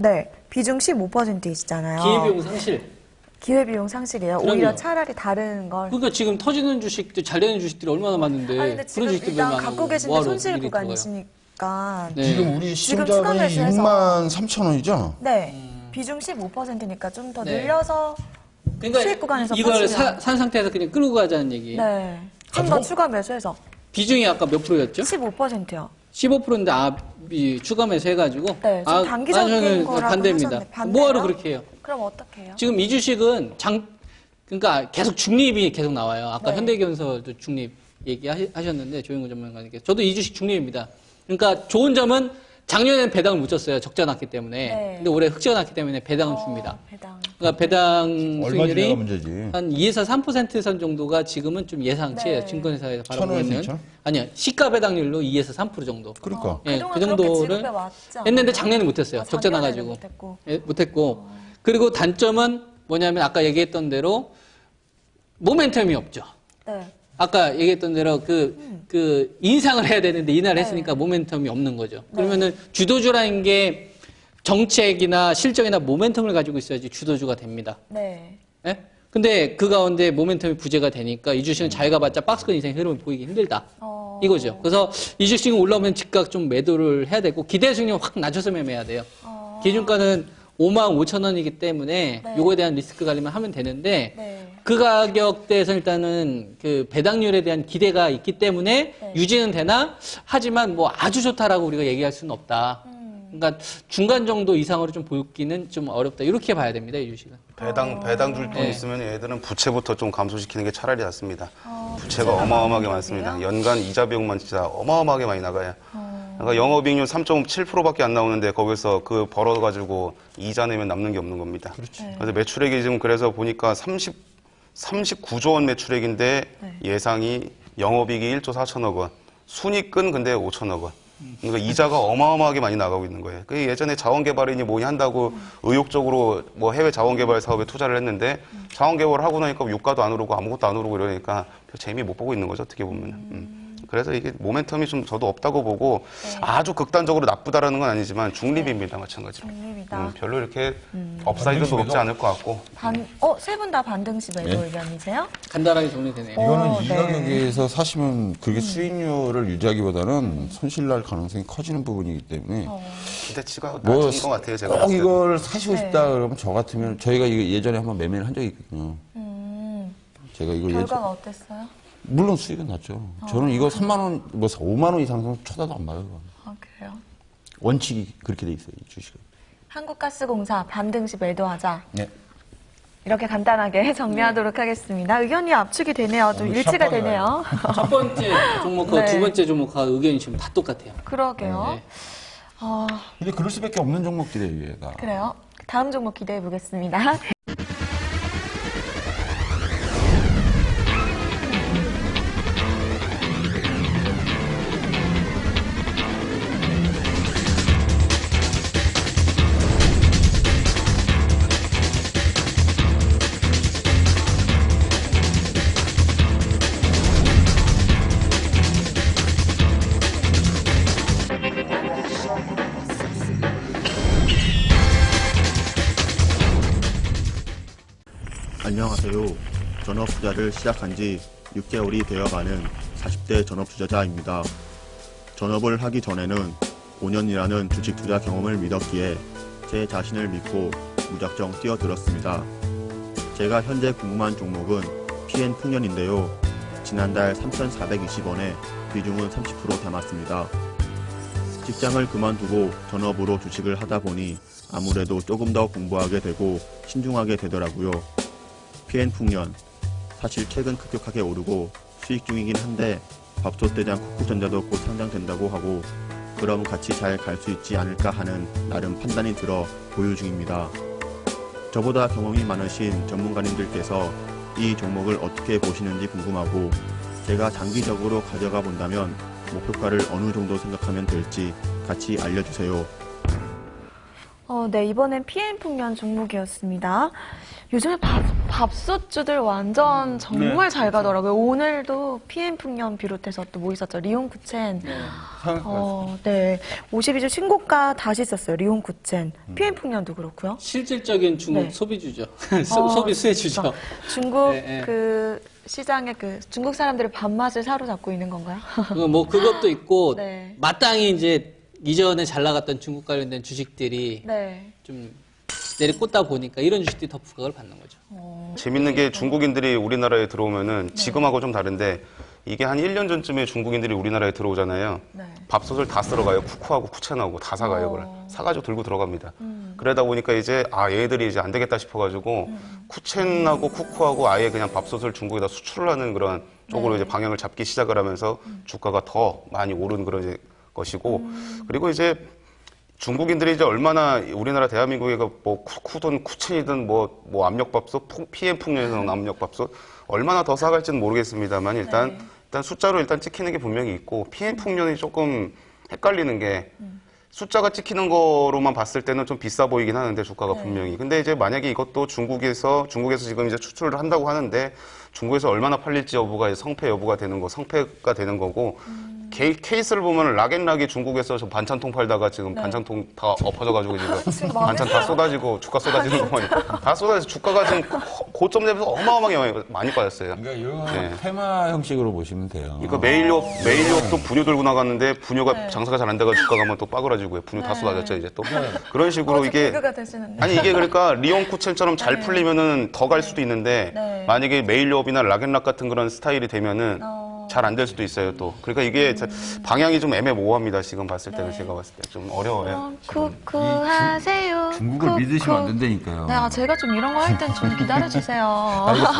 비중 15%이시잖아요. 기회비용 상실. 기회비용 상실이에요. 그럼요. 오히려 차라리 다른 걸. 그러니까 지금 터지는 주식들, 잘 되는 주식들이 얼마나 많은데 아니, 근데 그런 지금 주식들이 일단 많고 갖고 계신데 뭐하러 손실 일이 들어가요? 구간이시니까 보니까 네. 지금 우리 지금 시청자분이 추가 매수해서 6만 3천 원이죠? 네 비중 15%니까 좀 더 네. 늘려서 수익 구간에서 이걸 파시면. 산 상태에서 그냥 끌고 가자는 얘기. 네. 좀 더 추가 매수해서 비중이 아까 몇 프로였죠? 15%요. 15%인데 이 추가 매수 해가지고. 네, 좀 단기적인 저는 거라고 반대입니다. 하셨는데, 반대요? 뭐하러 그렇게 해요? 그럼 어떻게 해요? 지금 이 주식은 그러니까 계속 중립이 계속 나와요. 아까 네. 현대건설도 중립 얘기하셨는데 조영구 전문가님께서 저도 이 주식 중립입니다. 그러니까 좋은 점은 작년에는 배당을 못 줬어요. 적자 났기 때문에. 네. 근데 올해 흑자가 났기 때문에 배당을 줍니다. 배당. 그러니까 배당 얼마 수익률이 주냐가 문제지. 한 2에서 3%선 정도가 지금은 좀 예상치예요. 네. 증권회사에서 바라보고 1,000원에서 있는. 2,000? 아니요. 시가 배당률로 2에서 3% 정도. 그러니까. 예, 그동안 그 그렇게 정도를 지급해 왔지 않나요? 했는데 작년에 못했어요. 아, 적자 작년에는 나가지고. 못했고. 예, 못했고. 그리고 단점은 뭐냐면 아까 얘기했던 대로 모멘텀이 없죠. 네. 아까 얘기했던 대로 그 인상을 해야 되는데 인하를 했으니까 모멘텀이 없는 거죠. 그러면은 주도주라는 게 정책이나 실적이나 모멘텀을 가지고 있어야지 주도주가 됩니다. 네. 예? 근데 그 가운데 모멘텀이 부재가 되니까 이 주식은 자기가 봤자 박스권 이상의 흐름을 보이기 힘들다. 이거죠. 그래서 이 주식은 올라오면 즉각 좀 매도를 해야 되고 기대 수익률 확 낮춰서 매매해야 돼요. 기준가는 5만 5천 원이기 때문에 네. 요거에 대한 리스크 관리만 하면 되는데 네. 그 가격대에서 일단은 그 배당률에 대한 기대가 있기 때문에 네. 유지는 되나 하지만 뭐 아주 좋다라고 우리가 얘기할 수는 없다. 그러니까 중간 정도 이상으로 좀 보기는 좀 어렵다. 이렇게 봐야 됩니다, 이 주식은. 배당 줄 돈 네. 있으면 얘들은 부채부터 좀 감소시키는 게 차라리 낫습니다. 부채가 어마어마하게 많습니다. 연간 이자 비용만 진짜 어마어마하게 많이 나가요. 그러니까 영업이익률 3.7%밖에 안 나오는데 거기서 그 벌어가지고 이자 내면 남는 게 없는 겁니다. 그래서 매출액이 지금 그래서 보니까 39조 원 매출액인데 예상이 영업이익이 1조 4천억 원, 순이익은 근데 5천억 원. 그러니까 이자가 어마어마하게 많이 나가고 있는 거예요. 그 예전에 자원개발인이 뭐니 한다고 의욕적으로 뭐 해외 자원개발 사업에 투자를 했는데 자원개발을 하고 나니까 유가도 안 오르고 아무것도 안 오르고 이러니까 별 재미 못 보고 있는 거죠, 어떻게 보면. 그래서 이게 모멘텀이 좀 저도 없다고 보고 아주 극단적으로 나쁘다라는 건 아니지만 중립입니다, 마찬가지로. 중립이다. 별로 이렇게 업사이드도 높지 않을 것 같고. 세 분 다 반등시 매도 의견이세요? 간단하게 정리되네요. 이거는 이 네. 가격에서 사시면 그렇게 수익률을 유지하기보다는 손실날 가능성이 커지는 부분이기 때문에 기대치가 뭐 낮은 것 같아요, 제가 꼭 봤을 때는. 이걸 사시고 싶다 그러면 저 같으면 저희가 이거 예전에 한번 매매를 한 적이 있거든요. 제가 이거 결과가 어땠어요? 물론 수익은 났죠. 저는 이거 3만 원, 뭐 5만 원 이상 쳐다도 안 봐요. 아, 그래요? 원칙이 그렇게 돼 있어요, 이 주식은. 한국가스공사 반등시 매도하자. 네. 이렇게 간단하게 정리하도록 하겠습니다. 의견이 압축이 되네요. 좀 오늘 일치가 샷발이 되네요. 첫 번째 종목과 네. 두 번째 종목과 의견이 지금 다 똑같아요. 그러게요. 네. 근데 그럴 수밖에 없는 종목들이에요, 이게 다. 그래요. 다음 종목 기대해 보겠습니다. 안녕하세요. 전업 투자를 시작한 지 6개월이 되어가는 40대 전업 투자자입니다. 전업을 하기 전에는 5년이라는 주식 투자 경험을 믿었기에 제 자신을 믿고 무작정 뛰어들었습니다. 제가 현재 궁금한 종목은 PN 풍년인데요. 지난달 3,420원에 비중은 30% 담았습니다. 직장을 그만두고 전업으로 주식을 하다 보니 아무래도 조금 더 공부하게 되고 신중하게 되더라고요. PN 풍년, 사실 최근 급격하게 오르고 수익 중이긴 한데 밥솥대장 쿠쿠전자도 곧 상장된다고 하고 그럼 같이 잘 갈 수 있지 않을까 하는 나름 판단이 들어 보유 중입니다. 저보다 경험이 많으신 전문가님들께서 이 종목을 어떻게 보시는지 궁금하고 제가 장기적으로 가져가 본다면 목표가를 어느 정도 생각하면 될지 같이 알려주세요. 네, 이번엔 PN풍년 종목이었습니다. 요즘에 밥솥주들 완전 정말 잘 가더라고요. 오늘도 PN풍년 비롯해서 또 뭐 있었죠? 리온쿠첸. 네. 52주 신고가 다시 썼어요. 리온쿠첸. PN풍년도 그렇고요. 실질적인 중국 네. 소비주죠. 소비 수혜주죠. 중국 네, 네. 그 시장의 그 중국 사람들의 밥맛을 사로잡고 있는 건가요? 뭐 그것도 있고 네. 마땅히 이제 이전에 잘 나갔던 중국 관련된 주식들이 네. 좀 내리꽂다 보니까 이런 주식들이 더 부각을 받는 거죠. 재밌는 게 중국인들이 우리나라에 들어오면은 지금하고 좀 다른데 이게 한 1년 전쯤에 중국인들이 우리나라에 들어오잖아요. 네. 밥솥을 다 쓸어가요. 쿠쿠하고 쿠첸하고 다 사가요. 그걸 사가지고 들고 들어갑니다. 그러다 보니까 이제 얘들이 이제 안 되겠다 싶어가지고 쿠첸하고 쿠쿠하고 아예 그냥 밥솥을 중국에다 수출을 하는 그런 쪽으로 이제 방향을 잡기 시작을 하면서 주가가 더 많이 오른 그런 이제 것이고 그리고 이제 중국인들이 이제 얼마나 우리나라 대한민국에 뭐 쿠쿠든 쿠첸이든 뭐 압력밥솥, PM 풍년에서 나온 압력밥솥 얼마나 더 사갈지는 모르겠습니다만 일단 숫자로 일단 찍히는 게 분명히 있고 PM 풍년이 조금 헷갈리는 게 숫자가 찍히는 거로만 봤을 때는 좀 비싸 보이긴 하는데 주가가 분명히. 근데 이제 만약에 이것도 중국에서 지금 이제 추출을 한다고 하는데 중국에서 얼마나 팔릴지 여부가 이제 성패가 되는 거고 케이스를 보면 락앤락이 중국에서 저 반찬통 팔다가 지금 반찬통 다 엎어져가지고 지금 반찬 다 쏟아지고 주가 쏟아지는 거 보니까 다 쏟아져서 주가가 지금 고점 되면서 어마어마하게 많이 빠졌어요. 그러니까 이런 테마 형식으로 보시면 돼요. 그러니까 메일유업도 분유 들고 나갔는데 분유가 장사가 잘 안 돼가 주가가 가면 또 빠그라지고요. 분유 다 쏟아졌죠 이제 또 그런 식으로 이게 개그가 되시는데. 아니 이게 그러니까 리온 쿠첸처럼 잘 풀리면은 더 갈 수도 있는데 만약에 메일유업이나 락앤락 같은 그런 스타일이 되면은 잘 안 될 수도 있어요 또. 그러니까 이게 방향이 좀 애매모호합니다. 지금 봤을 때는 제가 봤을 때 좀 어려워요. 쿠쿠하세요. 중국을 믿으시면 안 된다니까요. 네, 제가 좀 이런 거 할 땐 좀 기다려주세요.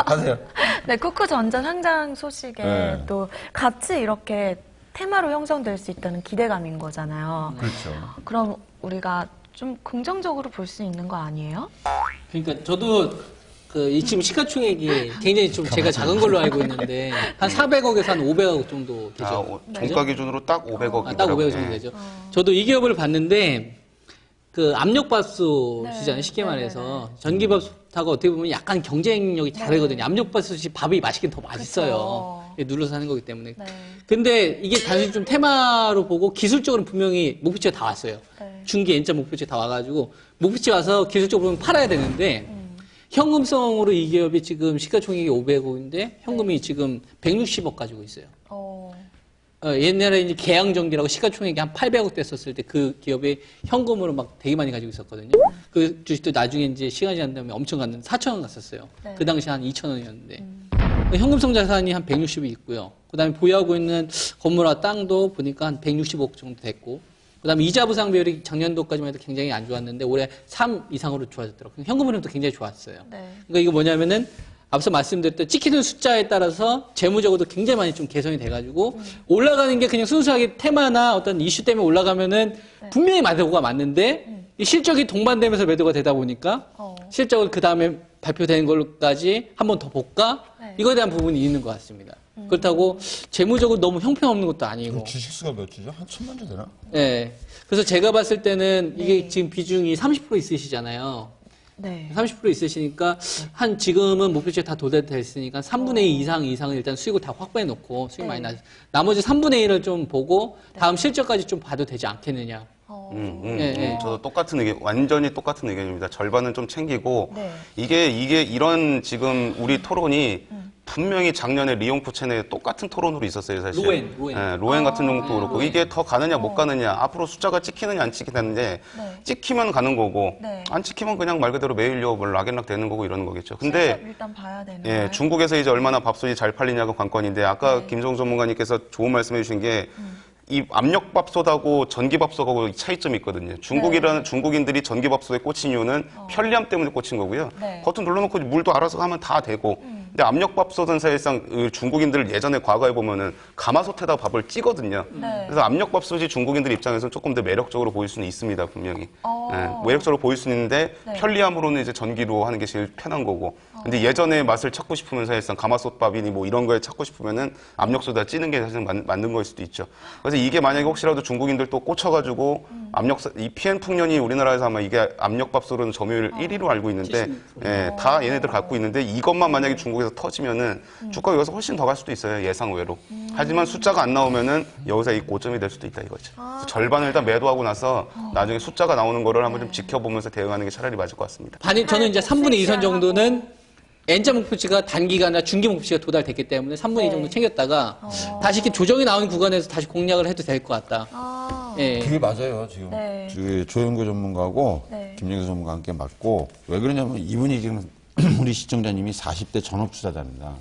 하세요. 네, 쿠쿠전자 상장 소식에 네. 또 같이 이렇게 테마로 형성될 수 있다는 기대감인 거잖아요. 그렇죠. 그럼 우리가 좀 긍정적으로 볼 수 있는 거 아니에요? 그러니까 저도 이 지금 시가총액이 굉장히 좀 제가 작은 걸로 알고 있는데 한 400억에서 한 500억 정도 되죠. 종가 기준으로 딱 500억이더라고요. 딱 500억 정도 되죠. 저도 이 기업을 봤는데 그 압력밥솥이잖아요. 쉽게 말해서 전기밥솥하고 어떻게 보면 약간 경쟁력이 다르거든요. 압력밥솥이 밥이 맛있긴 더 맛있어요. 눌러서 하는 거기 때문에. 근데 이게 단순히 좀 테마로 보고 기술적으로 분명히 목표치가 다 왔어요. 중기 N자 목표치 다 와가지고 목표치 와서 기술적으로 보면 팔아야 되는데 현금성으로 이 기업이 지금 시가총액이 500억인데 현금이 지금 160억 가지고 있어요. 옛날에 이제 계양전기라고 시가총액이 한 800억 됐었을 때 그 기업이 현금으로 막 되게 많이 가지고 있었거든요. 그 주식도 나중에 이제 시간이 지난 다음에 엄청 갔는데 4,000원 갔었어요. 그 당시 한 2,000원이었는데. 현금성 자산이 한 160이 있고요. 그 다음에 보유하고 있는 건물과 땅도 보니까 한 165억 정도 됐고. 그 다음에 이자 부상 비율이 작년도까지만 해도 굉장히 안 좋았는데 올해 3 이상으로 좋아졌더라고요. 현금 흐름도 굉장히 좋았어요. 그러니까 이거 뭐냐면은 앞서 말씀드렸던 찍히는 숫자에 따라서 재무적으로도 굉장히 많이 좀 개선이 돼가지고 올라가는 게 그냥 순수하게 테마나 어떤 이슈 때문에 올라가면은 분명히 매도가 맞는데 이 실적이 동반되면서 매도가 되다 보니까 실적을 그 다음에 발표되는 걸로까지 한 번 더 볼까? 이거에 대한 부분이 있는 것 같습니다. 그렇다고 재무적으로 너무 형편없는 것도 아니고. 주식수가 몇 주죠? 한 1,000만 주 되나? 네. 그래서 제가 봤을 때는 이게 지금 비중이 30% 있으시잖아요. 네. 30% 있으시니까 한 지금은 목표치가 다 도달됐으니까 3분의 2 이상은 일단 수익을 다 확보해 놓고 수익 많이 나머지 3분의 1을 좀 보고 다음 실적까지 좀 봐도 되지 않겠느냐. 저도 완전히 똑같은 의견입니다. 절반은 좀 챙기고 이게 이런 지금 우리 토론이 분명히 작년에 리옹 쿠첸에 똑같은 토론으로 있었어요, 사실. 로엔 같은 경우도 그렇고 이게 더 가느냐 못 가느냐 앞으로 숫자가 찍히느냐 안 찍히느냐인데 찍히면 가는 거고 안 찍히면 그냥 말 그대로 메일유업 락앤락 되는 거고 이러는 거겠죠. 근데 일단 봐야 되는 예, 중국에서 이제 얼마나 밥솥이 잘 팔리냐가 관건인데 아까 김정우 전문가님께서 좋은 말씀해 주신 게 이 압력밥솥하고 전기밥솥하고 차이점이 있거든요. 중국인들이 전기밥솥에 꽂힌 이유는 편리함 때문에 꽂힌 거고요. 버튼 눌러놓고 물도 알아서 하면 다 되고. 근데 압력밥솥은 사실상 중국인들 예전에 과거에 보면은 가마솥에다 밥을 찌거든요. 그래서 압력밥솥이 중국인들 입장에서는 조금 더 매력적으로 보일 수는 있습니다, 분명히. 매력적으로 보일 수는 있는데 편리함으로는 이제 전기로 하는 게 제일 편한 거고. 근데 예전에 맛을 찾고 싶으면 사실상 가마솥밥이니 뭐 이런 거에 찾고 싶으면은 압력솥에다 찌는 게 사실 맞는 거일 수도 있죠. 그래서 이게 만약에 혹시라도 중국인들 또 꽂혀가지고 이 PN 풍년이 우리나라에서 아마 이게 압력밥솥은 점유율 1위로 알고 있는데 다 얘네들 갖고 있는데 이것만 만약에 중국에서 터지면은 주가가 여기서 훨씬 더 갈 수도 있어요, 예상 외로. 하지만 숫자가 안 나오면은 여기서 이 고점이 될 수도 있다 이거죠. 그래서 절반을 일단 매도하고 나서 나중에 숫자가 나오는 거를 한번 좀 지켜보면서 대응하는 게 차라리 맞을 것 같습니다. 저는 이제 3분의 2선 정도는 N자 목표치가 단기간이나 중기 목표치가 도달됐기 때문에 3분의 2 정도 챙겼다가 다시 이렇게 조정이 나오는 구간에서 다시 공략을 해도 될 것 같다. 예. 그게 맞아요, 지금. 네. 그 조영구 전문가하고 네. 김영수 전문가와 함께 맞고, 왜 그러냐면 이분이 지금 우리 시청자님이 40대 전업투자자입니다.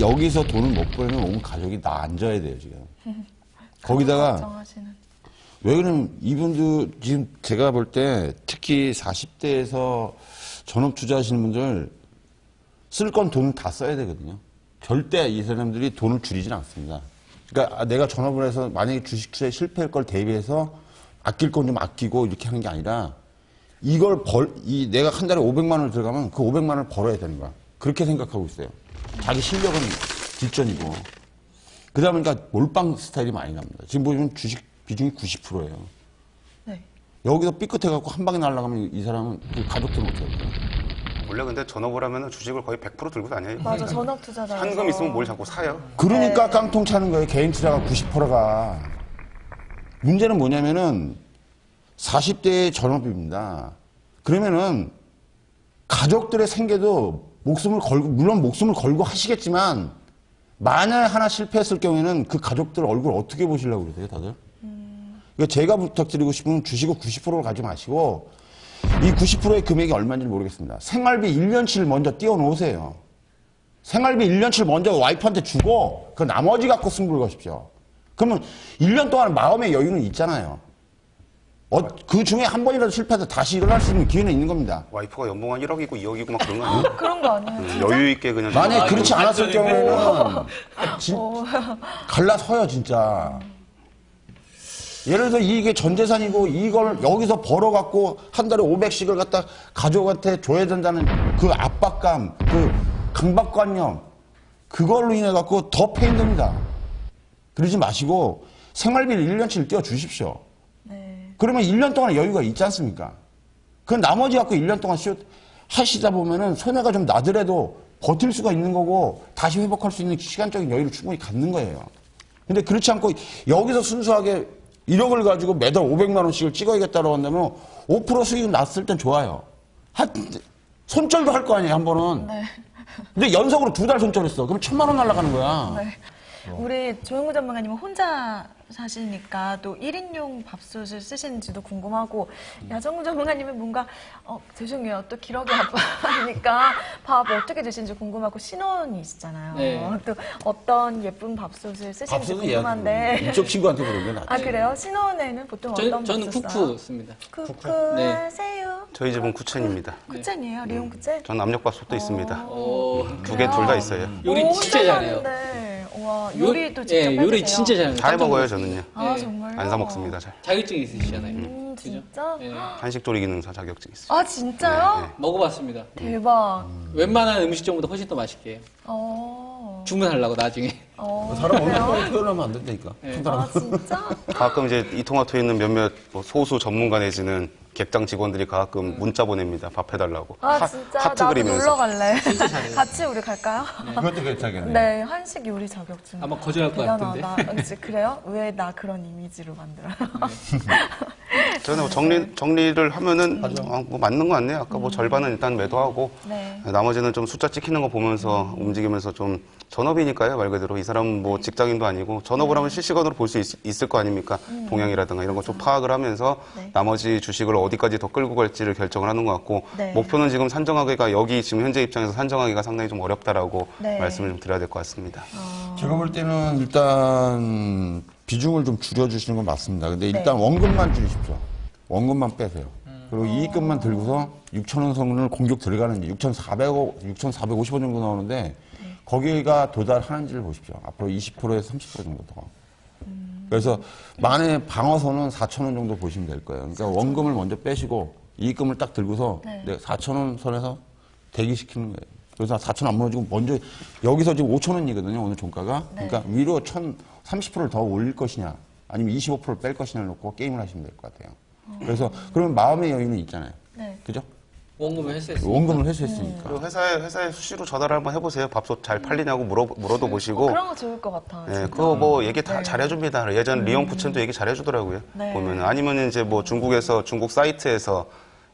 여기서 돈을 못 벌면 온 가족이 다 앉아야 돼요, 지금. 거기다가, 걱정하시는. 왜 그러면 이분도 지금 제가 볼 때 특히 40대에서 전업 투자하시는 분들 쓸 건 돈 다 써야 되거든요. 절대 이 사람들이 돈을 줄이진 않습니다. 그러니까 내가 전업을 해서 만약에 주식 투자에 실패할 걸 대비해서 아낄 건 좀 아끼고 이렇게 하는 게 아니라 이걸 내가 한 달에 500만 원을 들어가면 그 500만 원을 벌어야 되는 거야. 그렇게 생각하고 있어요. 자기 실력은 뒷전이고. 그러다 보니까 몰빵 스타일이 많이 납니다. 지금 보시면 주식 비중이 90%예요. 네. 여기서 삐끗해갖고 한 방에 날아가면 이 사람은 그 가족들 못해요. 원래 근데 전업을 하면 주식을 거의 100% 들고 다녀요. 맞아, 전업 투자자. 현금 있으면 뭘 자꾸 사요. 그러니까 깡통 차는 거예요. 개인 투자가 90%가. 문제는 뭐냐면은 40대의 전업입니다. 그러면은 가족들의 생계도 목숨을 걸고, 물론 목숨을 걸고 하시겠지만 만약에 하나 실패했을 경우에는 그 가족들 얼굴 어떻게 보시려고 그러세요, 다들? 그러니까 제가 부탁드리고 싶은 주식을 90%를 가지 마시고 이 90%의 금액이 얼마인지 모르겠습니다. 생활비 1년치를 먼저 띄워놓으세요. 생활비 1년치를 먼저 와이프한테 주고 그 나머지 갖고 승부를 거십시오. 그러면 1년 동안 마음의 여유는 있잖아요. 그 중에 한 번이라도 실패해서 다시 일어날 수 있는 기회는 있는 겁니다. 와이프가 연봉 한 1억이고 2억이고 막 그런 거 아니에요? 그런 거 아니에요? 여유 있게 그냥. 만약에 그렇지 않았을 경우에는 갈라서요, 진짜. 예를 들어 이게 전 재산이고 이걸 여기서 벌어갖고 한 달에 500씩을 갖다 가족한테 줘야 된다는 그 압박감, 그 강박관념, 그걸로 인해갖고 더 페인됩니다. 그러지 마시고 생활비를 1년치를 띄워주십시오. 네. 그러면 1년 동안 여유가 있지 않습니까? 그 나머지 갖고 1년 동안 하시다 보면은 손해가 좀 나더라도 버틸 수가 있는 거고 다시 회복할 수 있는 시간적인 여유를 충분히 갖는 거예요. 근데 그렇지 않고 여기서 순수하게 1억을 가지고 매달 500만 원씩을 찍어야겠다고 한다면 5% 수익 났을 땐 좋아요. 손절도 할 거 아니에요, 한 번은. 네. 근데 연속으로 2달 손절했어. 그럼 1,000만 원 날아가는 거야. 네. 우리 조영구 전문가님은 혼자 사시니까 또 1인용 밥솥을 쓰시는지도 궁금하고, 야정구 전문가님은 뭔가 죄송해요, 또 기러기 아빠니까 밥 어떻게 드시는지 궁금하고, 신혼이시잖아요. 네. 또 어떤 예쁜 밥솥을 쓰시는지 밥솥은 궁금한데. 이쪽 친구한테 그러는 게 낫지. 아, 그래요? 신혼에는 보통 어떤 저는 밥솥 쿠쿠 써요? 씁니다. 쿠쿠 네. 하세요. 저희 집은 쿠첸입니다. 쿠첸이에요? 리온 쿠첸? 전 압력밥솥도 있습니다. 오, 두 개 둘 다 있어요. 요리 오, 진짜 잘해요. 잘하는데. 와, 요리도 직접 예, 요리 해드세요? 진짜 잘해요. 잘 깜짝 먹어요, 놀랐어요. 저는요. 아, 네. 정말요? 안 사 먹습니다, 잘. 자격증이 있으시잖아요. 진짜? 예. 한식 조리 기능사 자격증 있어요. 아, 진짜요? 네, 먹어봤습니다. 대박. 웬만한 음식점보다 훨씬 더 맛있게 해요. 주문하려고 나중에. 사람 그래요? 얼굴 표현하면 안 된다니까. 네. 아, 진짜? 가끔 이제 이토마토에 있는 몇몇 뭐 소수 전문가 내지는 객장 직원들이 가끔 문자 보냅니다. 밥 해달라고. 아, 진짜? 하트 나도 그리면서. 놀러 갈래. 같이 우리 갈까요? 그것도 괜찮겠네. 네, 한식 요리 자격증. 아마 거절할 것 같은데. 대단하다. 그래요? 왜 나 그런 이미지로 만들어요? 저는 뭐 정리를 하면은 뭐 맞는 것 같네요. 아까 뭐 절반은 일단 매도하고 네. 나머지는 좀 숫자 찍히는 거 보면서 움직이면서 좀 전업이니까요. 말 그대로 이 사람은 뭐 직장인도 아니고 전업을 하면 실시간으로 볼 수 있을 거 아닙니까? 동향이라든가 이런 거 좀 파악을 하면서 네. 나머지 주식을 어디까지 더 끌고 갈지를 결정을 하는 것 같고 네. 목표는 지금 산정하기가 여기 지금 현재 입장에서 산정하기가 상당히 좀 어렵다라고 네. 말씀을 좀 드려야 될 것 같습니다. 제가 볼 때는 일단 비중을 좀 줄여주시는 건 맞습니다. 근데 일단 원금만 줄이십시오. 원금만 빼세요. 그리고 이익금만 들고서 6,000원 선을 공격 들어가는지 6,450원 정도 나오는데 거기가 도달하는지를 보십시오. 앞으로 20%에서 30% 정도 더. 그래서 만에 방어선은 4,000원 정도 보시면 될 거예요. 그러니까 원금을 먼저 빼시고 이익금을 딱 들고서 내가 4,000원 선에서 대기시키는 거예요. 그래서 4,000원 안 무너지고 먼저 여기서 지금 5,000원이거든요. 오늘 종가가. 그러니까 위로 30%를 더 올릴 것이냐 아니면 25%를 뺄 것이냐를 놓고 게임을 하시면 될 것 같아요. 그래서 그러면 마음의 여유는 있잖아요. 네. 그죠? 원금을 했어요. 원금을 회수했으니까. 그리고 회사에 수시로 전화를 한번 해보세요. 밥솥 잘 팔리냐고 물어도 보시고. 그런 거 좋을 것 같아. 네, 진짜. 그거 뭐 얘기 다 잘해줍니다. 예전 리옹 푸첸도 얘기 잘해주더라고요. 네. 보면은 아니면 이제 뭐 중국 사이트에서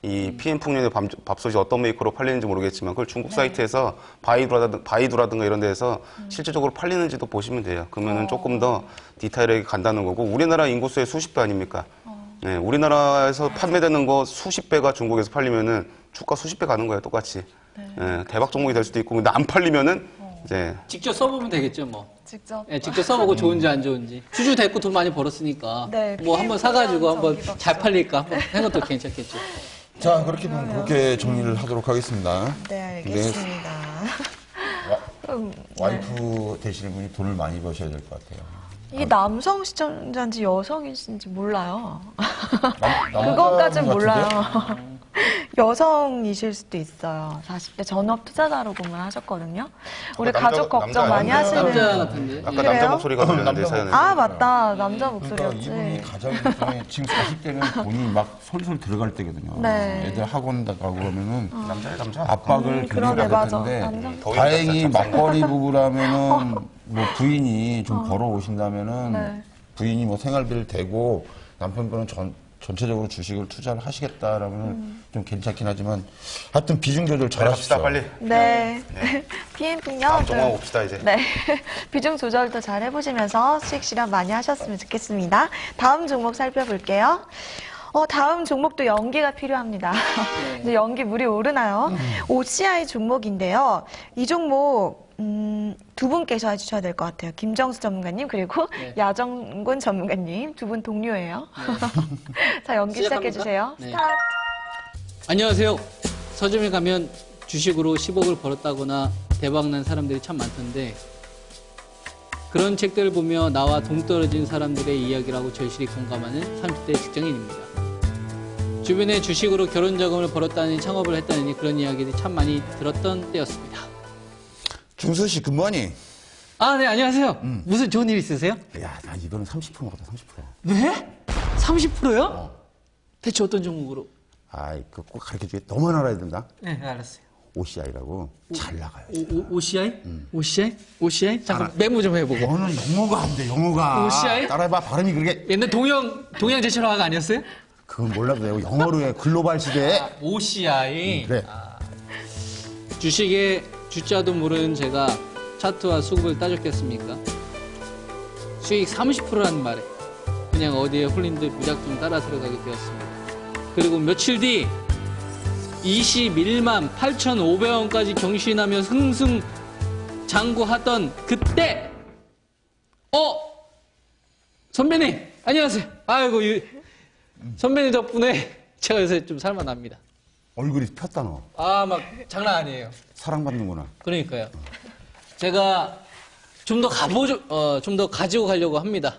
이 PM 풍년의 밥솥이 어떤 메이커로 팔리는지 모르겠지만 그걸 중국 사이트에서 바이두라든가 이런 데에서 실질적으로 팔리는지도 보시면 돼요. 그러면은 조금 더 디테일하게 간다는 거고 우리나라 인구수의 수십 배 아닙니까? 네, 우리나라에서 판매되는 거 수십 배가 중국에서 팔리면은 주가 수십 배 가는 거예요, 똑같이. 네, 대박 종목이 될 수도 있고 근데 안 팔리면은 이제 직접 써보면 되겠죠, 뭐. 직접. 예, 직접 써보고 좋은지 안 좋은지. 주주 됐고 돈 많이 벌었으니까. 네, 뭐 한번 사가지고 한번 전기밥솥. 잘 팔릴까 한번 하는 것도 괜찮겠죠. 자, 그렇게 정리를 하도록 하겠습니다. 네, 알겠습니다. 와이프 되시는 분이 돈을 많이 버셔야 될 것 같아요. 이게 남성 시청자인지 여성이신지 몰라요. 남자 그것까진 같은데? 몰라요. 여성이실 수도 있어요. 40대 전업 투자자로 근무하셨거든요. 우리 남자- 가족 걱정 남자 많이 아니에요? 하시는. 남자 같은데. 아까 그래요? 남자 목소리가 들렸는데 사연에. 아, 맞다. 남자 그러니까 목소리였지. 이분이 가장 중에 지금 40대는 돈이 막 솔솔 들어갈 때거든요. 네. 애들 학원 가고 그러면 남자야 남자. 압박을 굉장히 그러네, 받을 맞아. 텐데 남자. 더위 다행히 잡자, 맞벌이 부부라면은 뭐 부인이 좀 벌어 오신다면은 네. 부인이 뭐 생활비를 대고 남편분은 전체적으로 주식을 투자를 하시겠다라면 좀 괜찮긴 하지만 하여튼 비중 조절 잘 합시다 하십시오. 빨리. 네. PM 다음 풍년. 종목 봅시다 이제. 네. 비중 조절도 잘 해보시면서 수익 실현 많이 하셨으면 좋겠습니다. 다음 종목 살펴볼게요. 다음 종목도 연기가 필요합니다. 이제 연기 물이 오르나요? OCI 종목인데요. 이 종목, 두 분께서 해주셔야 될 것 같아요. 김정수 전문가님, 그리고 네. 야정군 전문가님. 두 분 동료예요. 자, 연기 시작해주세요. 네. 스타트. 안녕하세요. 서점에 가면 주식으로 10억을 벌었다거나 대박난 사람들이 참 많던데 그런 책들을 보며 나와 동떨어진 사람들의 이야기라고 절실히 공감하는 30대 직장인입니다. 주변에 주식으로 결혼 자금을 벌었다니 창업을 했다니 그런 이야기들이 참 많이 들었던 때였습니다. 준수 씨 굿모닝. 아, 네, 안녕하세요. 무슨 좋은 일 있으세요? 야, 나 이거는 30% 먹었다, 30%. 네? 30%요? 대체 어떤 종목으로? 아이, 그거 꼭 가르쳐 주게. 너만 알아야 된다. 네, 알았어요. OCI라고 잘 나가요. OCI? OCI? OCI? 잠깐 메모 좀 해보고. 너는 영어가 안 돼, 영어가. OCI? 따라해봐, 발음이 그렇게. 옛날 동양 제철화가 아니었어요? 그건 몰라도 되고, 영어로 해. 글로벌 시대에. OCI. 그래. 주식의 주자도 모르는 제가 차트와 수급을 따졌겠습니까? 수익 30%라는 말에 그냥 어디에 홀린 듯 무작정 따라 들어가게 되었습니다. 그리고 며칠 뒤 21만 8,500원까지 경신하며 승승장구하던 그때 선배님 안녕하세요. 아이고 선배님 덕분에 제가 요새 좀 살만합니다. 얼굴이 폈다, 너. 아 막 장난 아니에요. 사랑받는구나. 그러니까요. 제가 좀 더 좀 더 가지고 가려고 합니다.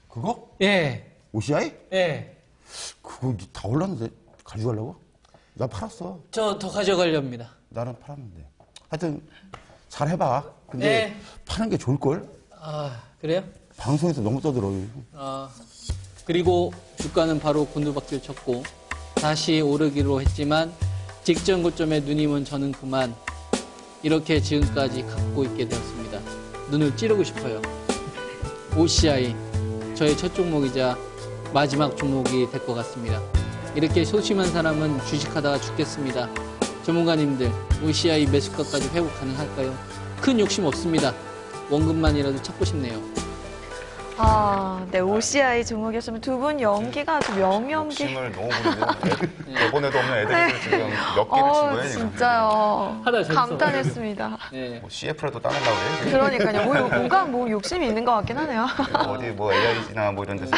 그거? 예. OCI? 예. 그거 다 올랐는데 가져가려고? 나 팔았어. 저 더 가져가려 합니다. 나는 팔았는데. 하여튼 잘 해봐. 근데 네. 파는 게 좋을걸? 아, 그래요? 방송에서 너무 떠들어. 그리고 주가는 바로 곤두박질 쳤고 다시 오르기로 했지만 직전 고점에 눈이 먼 저는 그만 이렇게 지금까지 갖고 있게 되었습니다. 눈을 찌르고 싶어요. OCI 저의 첫 종목이자 마지막 종목이 될 것 같습니다. 이렇게 소심한 사람은 주식하다가 죽겠습니다. 전문가님들 OCI 매수가까지 회복 가능할까요? 큰 욕심 없습니다. 원금만이라도 찾고 싶네요. 네, OCI 종목이었으면 두 분 연기가 아주 명연기. 욕심을 너무 부리고 대본에도 없는 애들이 지금 몇 개를 친 거예요 지금. 진짜요. 하다 재밌어. 감탄했습니다. 네. 뭐 CF라도 따내려고 그래. 그러니까요. 뭔가 욕심이 있는 것 같긴 하네요. 어디 뭐 AIG나 뭐 이런 데서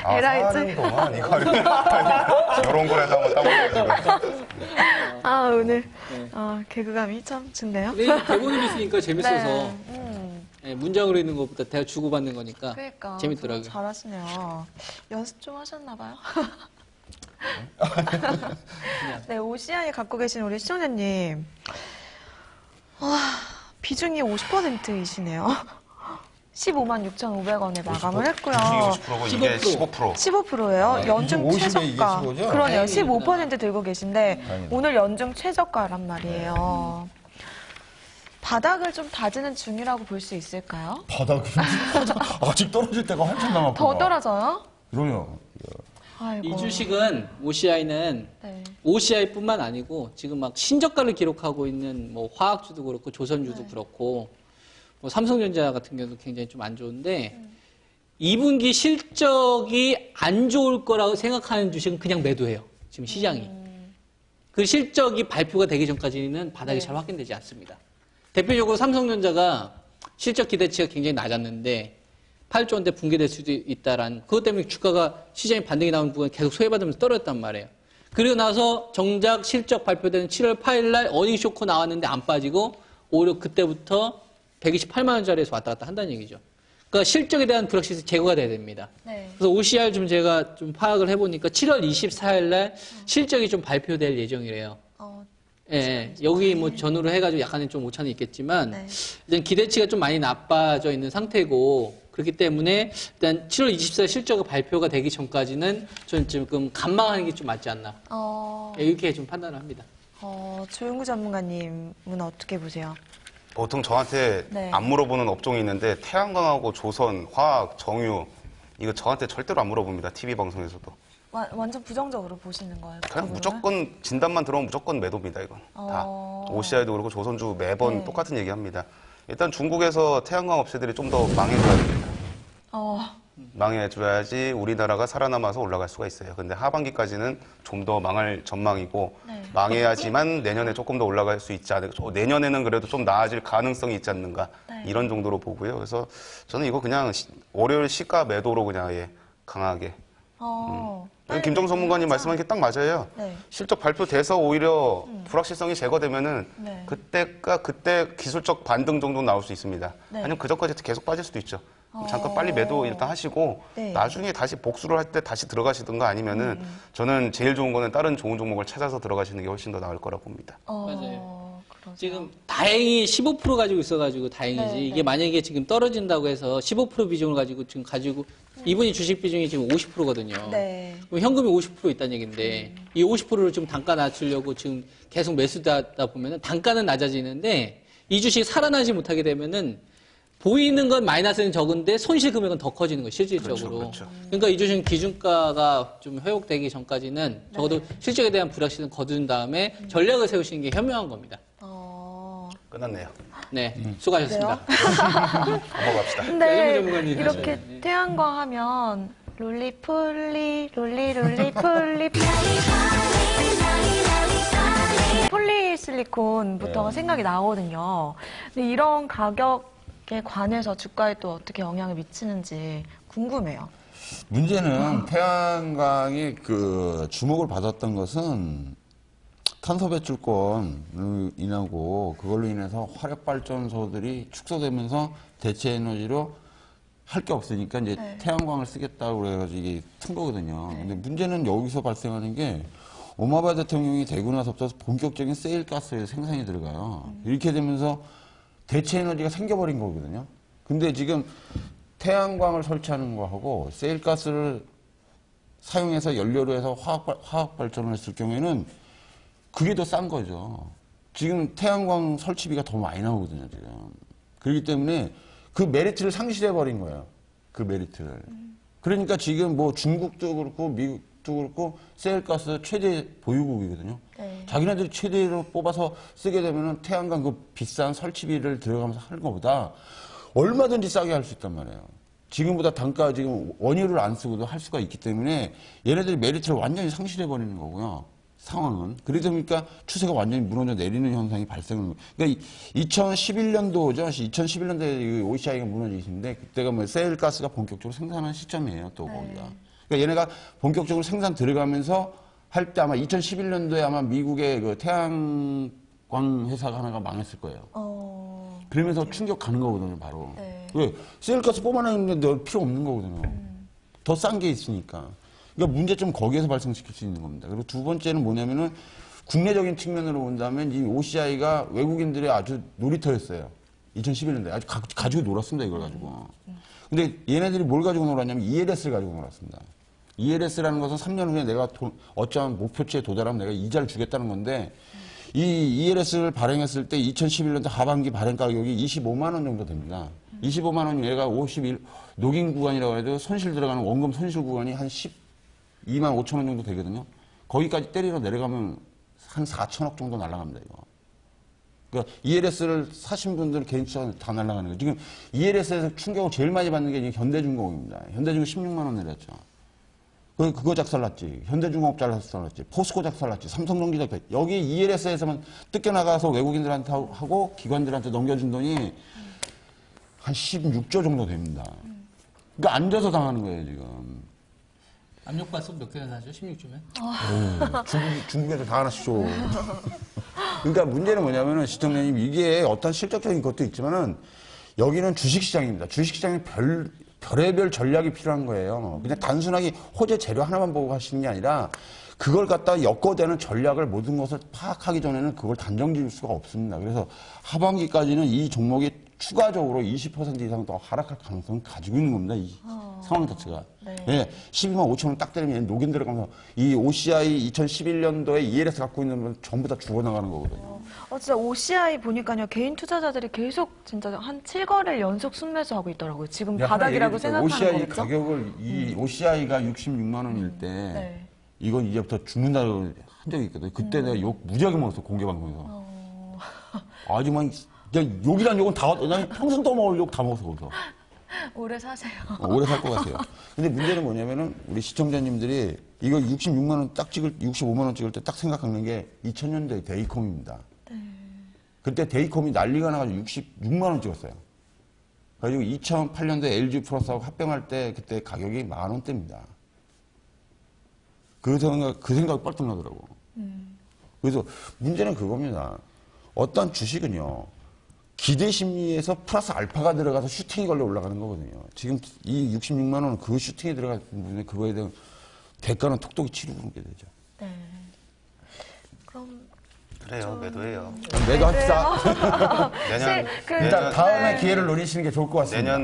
뭐. LIG? 사는구만 이거. 이런 거라도 한번 따보려고. 오늘 개그감이 참 좋네요. 근데 대본으로 있으니까 재밌어서 네. 네, 문장으로 있는 것보다 대화 주고받는 거니까 그러니까 재밌더라고요. 잘하시네요. 연습 좀 하셨나 봐요. 네, OCI 갖고 계신 우리 시청자님. 비중이 50%이시네요. 15만 6,500원에 마감을 했고요. 50%고 이게 15%. 15%예요. 연중 50에 이게 최저가. 15죠? 그러네요. 다행입니다. 15% 들고 계신데 오늘 연중 최저가란 말이에요. 바닥을 좀 다지는 중이라고 볼 수 있을까요? 바닥이 아직 떨어질 때가 한참 남았구나. 더 떨어져요? 그럼요. 아이고. 이 주식은 OCI는 네. OCI뿐만 아니고 지금 막 신저가를 기록하고 있는 뭐 화학주도 그렇고 조선주도 그렇고 뭐 삼성전자 같은 경우도 굉장히 좀 안 좋은데 2분기 실적이 안 좋을 거라고 생각하는 주식은 그냥 매도해요. 지금 시장이. 그 실적이 발표가 되기 전까지는 바닥이 잘 확인되지 않습니다. 대표적으로 삼성전자가 실적 기대치가 굉장히 낮았는데 8조 원대 붕괴될 수도 있다라는 그것 때문에 주가가 시장에 반등이 나오는 부분에 계속 소외받으면서 떨어졌단 말이에요. 그리고 나서 정작 실적 발표되는 7월 8일 날 어닝 쇼크 나왔는데 안 빠지고 오히려 그때부터 128만 원짜리에서 왔다 갔다 한다는 얘기죠. 그러니까 실적에 대한 불확실성이 제거가 돼야 됩니다. 네. 그래서 OCR 좀 제가 좀 파악을 해보니까 7월 24일 날 실적이 좀 발표될 예정이래요. 예, 여기 뭐 전후로 해가지고 약간의 좀 오차는 있겠지만 네. 일단 기대치가 좀 많이 나빠져 있는 상태고 그렇기 때문에 일단 7월 24일 실적이 발표가 되기 전까지는 저는 지금 관망하는 게 좀 맞지 않나 예, 이렇게 좀 판단을 합니다. 조용구 전문가님은 어떻게 보세요? 보통 저한테 네. 안 물어보는 업종이 있는데 태양광하고 조선, 화학, 정유 이거 저한테 절대로 안 물어봅니다. TV 방송에서도. 완전 부정적으로 보시는 거예요? 그냥 그분은? 무조건 진단만 들어오면 무조건 매도입니다. 이건 다. OCI도 그렇고 조선주 매번 네. 똑같은 얘기합니다. 일단 중국에서 태양광 업체들이 좀 더 망해줘야 됩니다. 망해줘야지 우리나라가 살아남아서 올라갈 수가 있어요. 근데 하반기까지는 좀 더 망할 전망이고 네. 망해야지만 내년에 조금 더 올라갈 수 있지 않을까. 내년에는 그래도 좀 나아질 가능성이 있지 않는가. 네. 이런 정도로 보고요. 그래서 저는 이거 그냥 월요일 시가 매도로 그냥 강하게. 김정수 전문가님 말씀한 게 딱 맞아요. 네. 실적 발표돼서 오히려 불확실성이 제거되면은 네. 그때 기술적 반등 정도 나올 수 있습니다. 네. 아니면 그전까지 계속 빠질 수도 있죠. 잠깐 빨리 매도 일단 하시고 네. 나중에 다시 복수를 할 때 다시 들어가시든가 아니면은 저는 제일 좋은 거는 다른 좋은 종목을 찾아서 들어가시는 게 훨씬 더 나을 거라고 봅니다. 맞아요. 그러세요. 지금 다행히 15% 가지고 있어가지고 다행이지. 네, 이게 네. 만약에 지금 떨어진다고 해서 15% 비중을 가지고 이분이 주식 비중이 지금 50%거든요. 네. 현금이 50% 있다는 얘기인데 이 50%를 좀 단가 낮추려고 지금 계속 매수하다 보면은 단가는 낮아지는데 이 주식이 살아나지 못하게 되면은 보이는 건 마이너스는 적은데 손실 금액은 더 커지는 거예요, 실질적으로. 그렇죠. 그러니까 이 주식은 기준가가 좀 회복되기 전까지는 적어도 실적에 대한 불확실성을 거둔 다음에 전략을 세우시는 게 현명한 겁니다. 끝났네요. 네, 수고하셨습니다. 넘어갑시다. 근데 여정부 전문가님 이렇게 하셔야 돼. 태양광 하면 롤리 풀리 폴리실리콘부터가 생각이 나거든요. 근데 이런 가격에 관해서 주가에 또 어떻게 영향을 미치는지 궁금해요. 문제는 태양광이 그 주목을 받았던 것은 탄소 배출권을 인하고 그걸로 인해서 화력 발전소들이 축소되면서 대체 에너지로 할 게 없으니까 이제 네. 태양광을 쓰겠다고 그래가지고 이게 튼 거거든요. 근데 문제는 여기서 발생하는 게 오바마 대통령이 되고 나서부터 본격적인 세일가스의 생산이 들어가요. 이렇게 되면서 대체 에너지가 생겨버린 거거든요. 근데 지금 태양광을 설치하는 거하고 세일가스를 사용해서 연료로 해서 화학 발전을 했을 경우에는 그게 더 싼 거죠. 지금 태양광 설치비가 더 많이 나오거든요, 지금. 그렇기 때문에 그 메리트를 상실해버린 거예요. 그 메리트를. 그러니까 지금 뭐 중국도 그렇고 미국도 그렇고 세일가스 최대 보유국이거든요. 네. 자기네들이 최대로 뽑아서 쓰게 되면은 태양광 그 비싼 설치비를 들어가면서 하는 것보다 얼마든지 싸게 할 수 있단 말이에요. 지금보다 단가 지금 원유를 안 쓰고도 할 수가 있기 때문에 얘네들이 메리트를 완전히 상실해버리는 거고요. 상황은. 그러다 보니까 추세가 완전히 무너져 내리는 현상이 발생하는 거예요. 그러니까 2011년도죠. 2011년도에 OCI가 무너지시는데 그때가 뭐 세일가스가 본격적으로 생산하는 시점이에요. 또 거기가. 그러니까 얘네가 본격적으로 생산 들어가면서 할 때 아마 2011년도에 아마 미국의 그 태양광 회사가 하나가 망했을 거예요. 그러면서 충격 가는 거거든요, 바로. 네. 왜? 세일가스 뽑아내는데 필요 없는 거거든요. 더 싼 게 있으니까. 그러니까 문제점 거기에서 발생시킬 수 있는 겁니다. 그리고 두 번째는 뭐냐면은 국내적인 측면으로 본다면 이 OCI가 외국인들의 아주 놀이터였어요. 2011년도에 아주 가지고 놀았습니다, 이걸 가지고. 근데 얘네들이 뭘 가지고 놀았냐면 ELS를 가지고 놀았습니다. ELS라는 것은 3년 후에 내가 어쩌한 목표치에 도달하면 내가 이자를 주겠다는 건데 이 ELS를 발행했을 때 2011년도 하반기 발행 가격이 25만 원 정도 됩니다. 25만 원 얘가 51 녹인 구간이라고 해도 손실 들어가는 원금 손실 구간이 한 12만 5천 원 정도 되거든요. 거기까지 때리러 내려가면 한 4천억 정도 날아갑니다, 이거. 그러니까 ELS를 사신 분들 개인 투자 다 날아가는 거예요. 지금 ELS에서 충격을 제일 많이 받는 게 이제 현대중공업입니다. 현대중공 16만 원 내렸죠. 그거 작살났지. 현대중공업 작살났지. 포스코 작살났지. 삼성전기 작살났지. 여기 ELS에서만 뜯겨나가서 외국인들한테 하고 기관들한테 넘겨준 돈이 한 16조 정도 됩니다. 그러니까 앉아서 당하는 거예요, 지금. 압력밥솥 몇 개나 사죠? 16주면? 중국에서 다 하나씩 줘. 그러니까 문제는 뭐냐면은 시청자님 이게 어떤 실적적인 것도 있지만은 여기는 주식시장입니다. 주식시장에 별의별 전략이 필요한 거예요. 그냥 단순하게 호재 재료 하나만 보고 하시는 게 아니라 그걸 갖다 엮어대는 전략을 모든 것을 파악하기 전에는 그걸 단정 지을 수가 없습니다. 그래서 하반기까지는 이 종목이 추가적으로 20% 이상 더 하락할 가능성을 가지고 있는 겁니다. 이 상황 자체가. 네. 예, 12만 5천 원 딱 때리면 녹인 들어가면서 이 OCI 2011년도에 ELS 갖고 있는 분 전부 다 죽어나가는 거거든요. 진짜 OCI 보니까요, 개인 투자자들이 계속 진짜 한 7거래를 연속 순매수하고 있더라고요. 지금 바닥이라고 생각하는 OCI 거겠죠? 가격을 이 OCI가 66만 원일 때 네. 이건 이제부터 죽는다고 한 적이 있거든요. 그때 내가 욕 무지하게 먹었어, 공개방송에서. 아주 막 욕이란 욕은 다 난 평생 떠먹을 욕 다 먹었어, 거기서. 오래 사세요. 오래 살 것 같아요. 근데 문제는 뭐냐면은 우리 시청자님들이 이거 66만 원 딱 찍을 65만 원 찍을 때 딱 생각하는 게 2000년대 데이콤입니다. 그때 데이콤이 난리가 나가지고 66만 원 찍었어요. 그리고 2008년도에 LG 플러스하고 합병할 때 그때 가격이 10,000원대입니다. 그 생각이 뻘떡 나더라고. 그래서 문제는 그겁니다. 어떤 주식은요, 기대 심리에서 플러스 알파가 들어가서 슈팅이 걸려 올라가는 거거든요. 지금 이 66만 원은 그 슈팅에 들어간 부분에 그거에 대한 대가는 톡톡히 치르고 게 되죠. 네. 그럼 그래요, 매도해요. 매도합시다. 내년, 일단 다음에 기회를 노리시는 게 좋을 것 같습니다.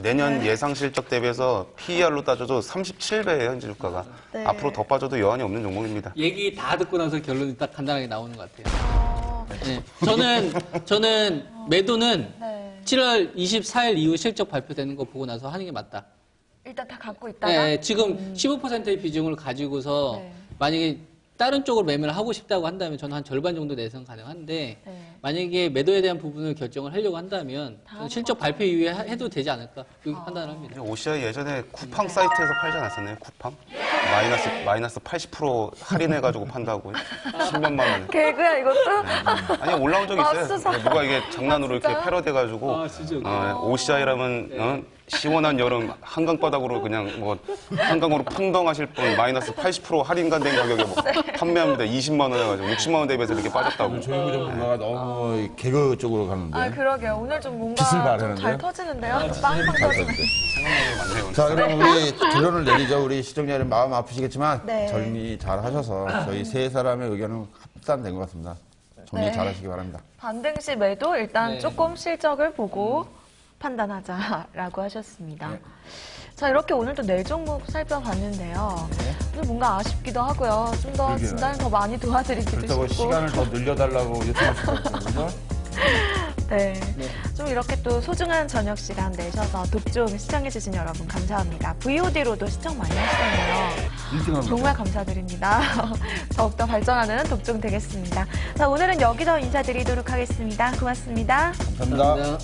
내년 예상 실적 대비해서 PER로 따져도 37배예요, 현재 주가가. 네. 앞으로 더 빠져도 여한이 없는 종목입니다. 얘기 다 듣고 나서 결론이 딱 간단하게 나오는 것 같아요. 네. 저는 매도는 네. 7월 24일 이후 실적 발표되는 거 보고 나서 하는 게 맞다. 일단 다 갖고 있다가 네, 지금 15%의 비중을 가지고서 네. 만약에 다른 쪽으로 매매를 하고 싶다고 한다면 저는 한 절반 정도 내선 가능한데 네. 만약에 매도에 대한 부분을 결정을 하려고 한다면 다 저는 실적 발표 이후에 해도 되지 않을까 그렇게 판단을 합니다. OCI 예전에 쿠팡 사이트에서 팔지 않았었나요? 쿠팡? 마이너스 80% 할인해가지고 판다고. 10몇만 원. 개그야 이것도? 아니, 올라온 적이 있어요. 맙소사. 누가 이게 장난으로 이렇게 진짜요? 패러디해가지고. 아, 진짜. OCI라면, 시원한 여름 한강바닥으로 그냥 뭐, 한강으로 풍덩하실 분 마이너스 80% 할인된 가격에 뭐 판매합니다. 20만 원 해가지고 60만 원 대비해서 이렇게 빠졌다고. 조영구 전문가가 너무 개그 쪽으로 가는데. 아 그러게요. 오늘 좀 뭔가 빚을 좀 바라는데요? 잘 터지는데요. 빵빵 터지는데. 맞네요. 자, 그럼 우리 결론을 내리죠. 우리 시청자 여러분 마음 아프시겠지만 네. 정리 잘 하셔서 저희 세 사람의 의견은 합산된 것 같습니다. 정리 네. 잘 하시기 바랍니다. 반등시 매도 일단 네. 조금 실적을 보고 판단하자라고 하셨습니다. 네. 자, 이렇게 오늘도 네 종목 살펴봤는데요. 오늘 뭔가 아쉽기도 하고요. 좀 더 그러게요. 진단을 더 많이 도와드리기도 그렇다고 싶고. 시간을 더 늘려달라고 요청하셨거든요. 네. 좀 이렇게 또 소중한 저녁 시간 내셔서 독종 시청해주신 여러분 감사합니다. VOD로도 시청 많이 하시잖아요. 1등합니다. 정말 감사드립니다. 더욱더 발전하는 독종 되겠습니다. 자, 오늘은 여기서 인사드리도록 하겠습니다. 고맙습니다. 감사합니다.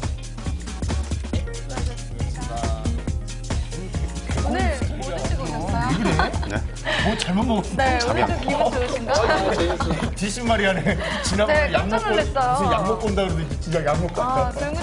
오늘 뭐 드시고 오셨어요? 뭐 잘못 먹었어. 네, 오늘 좀 기분 좋으신가? 뒷심말이 하네. 지난번에 네, 깜짝 놀랐어요. 무슨 약 먹고 온다 그러더니 진짜 약 먹고 왔다. 아,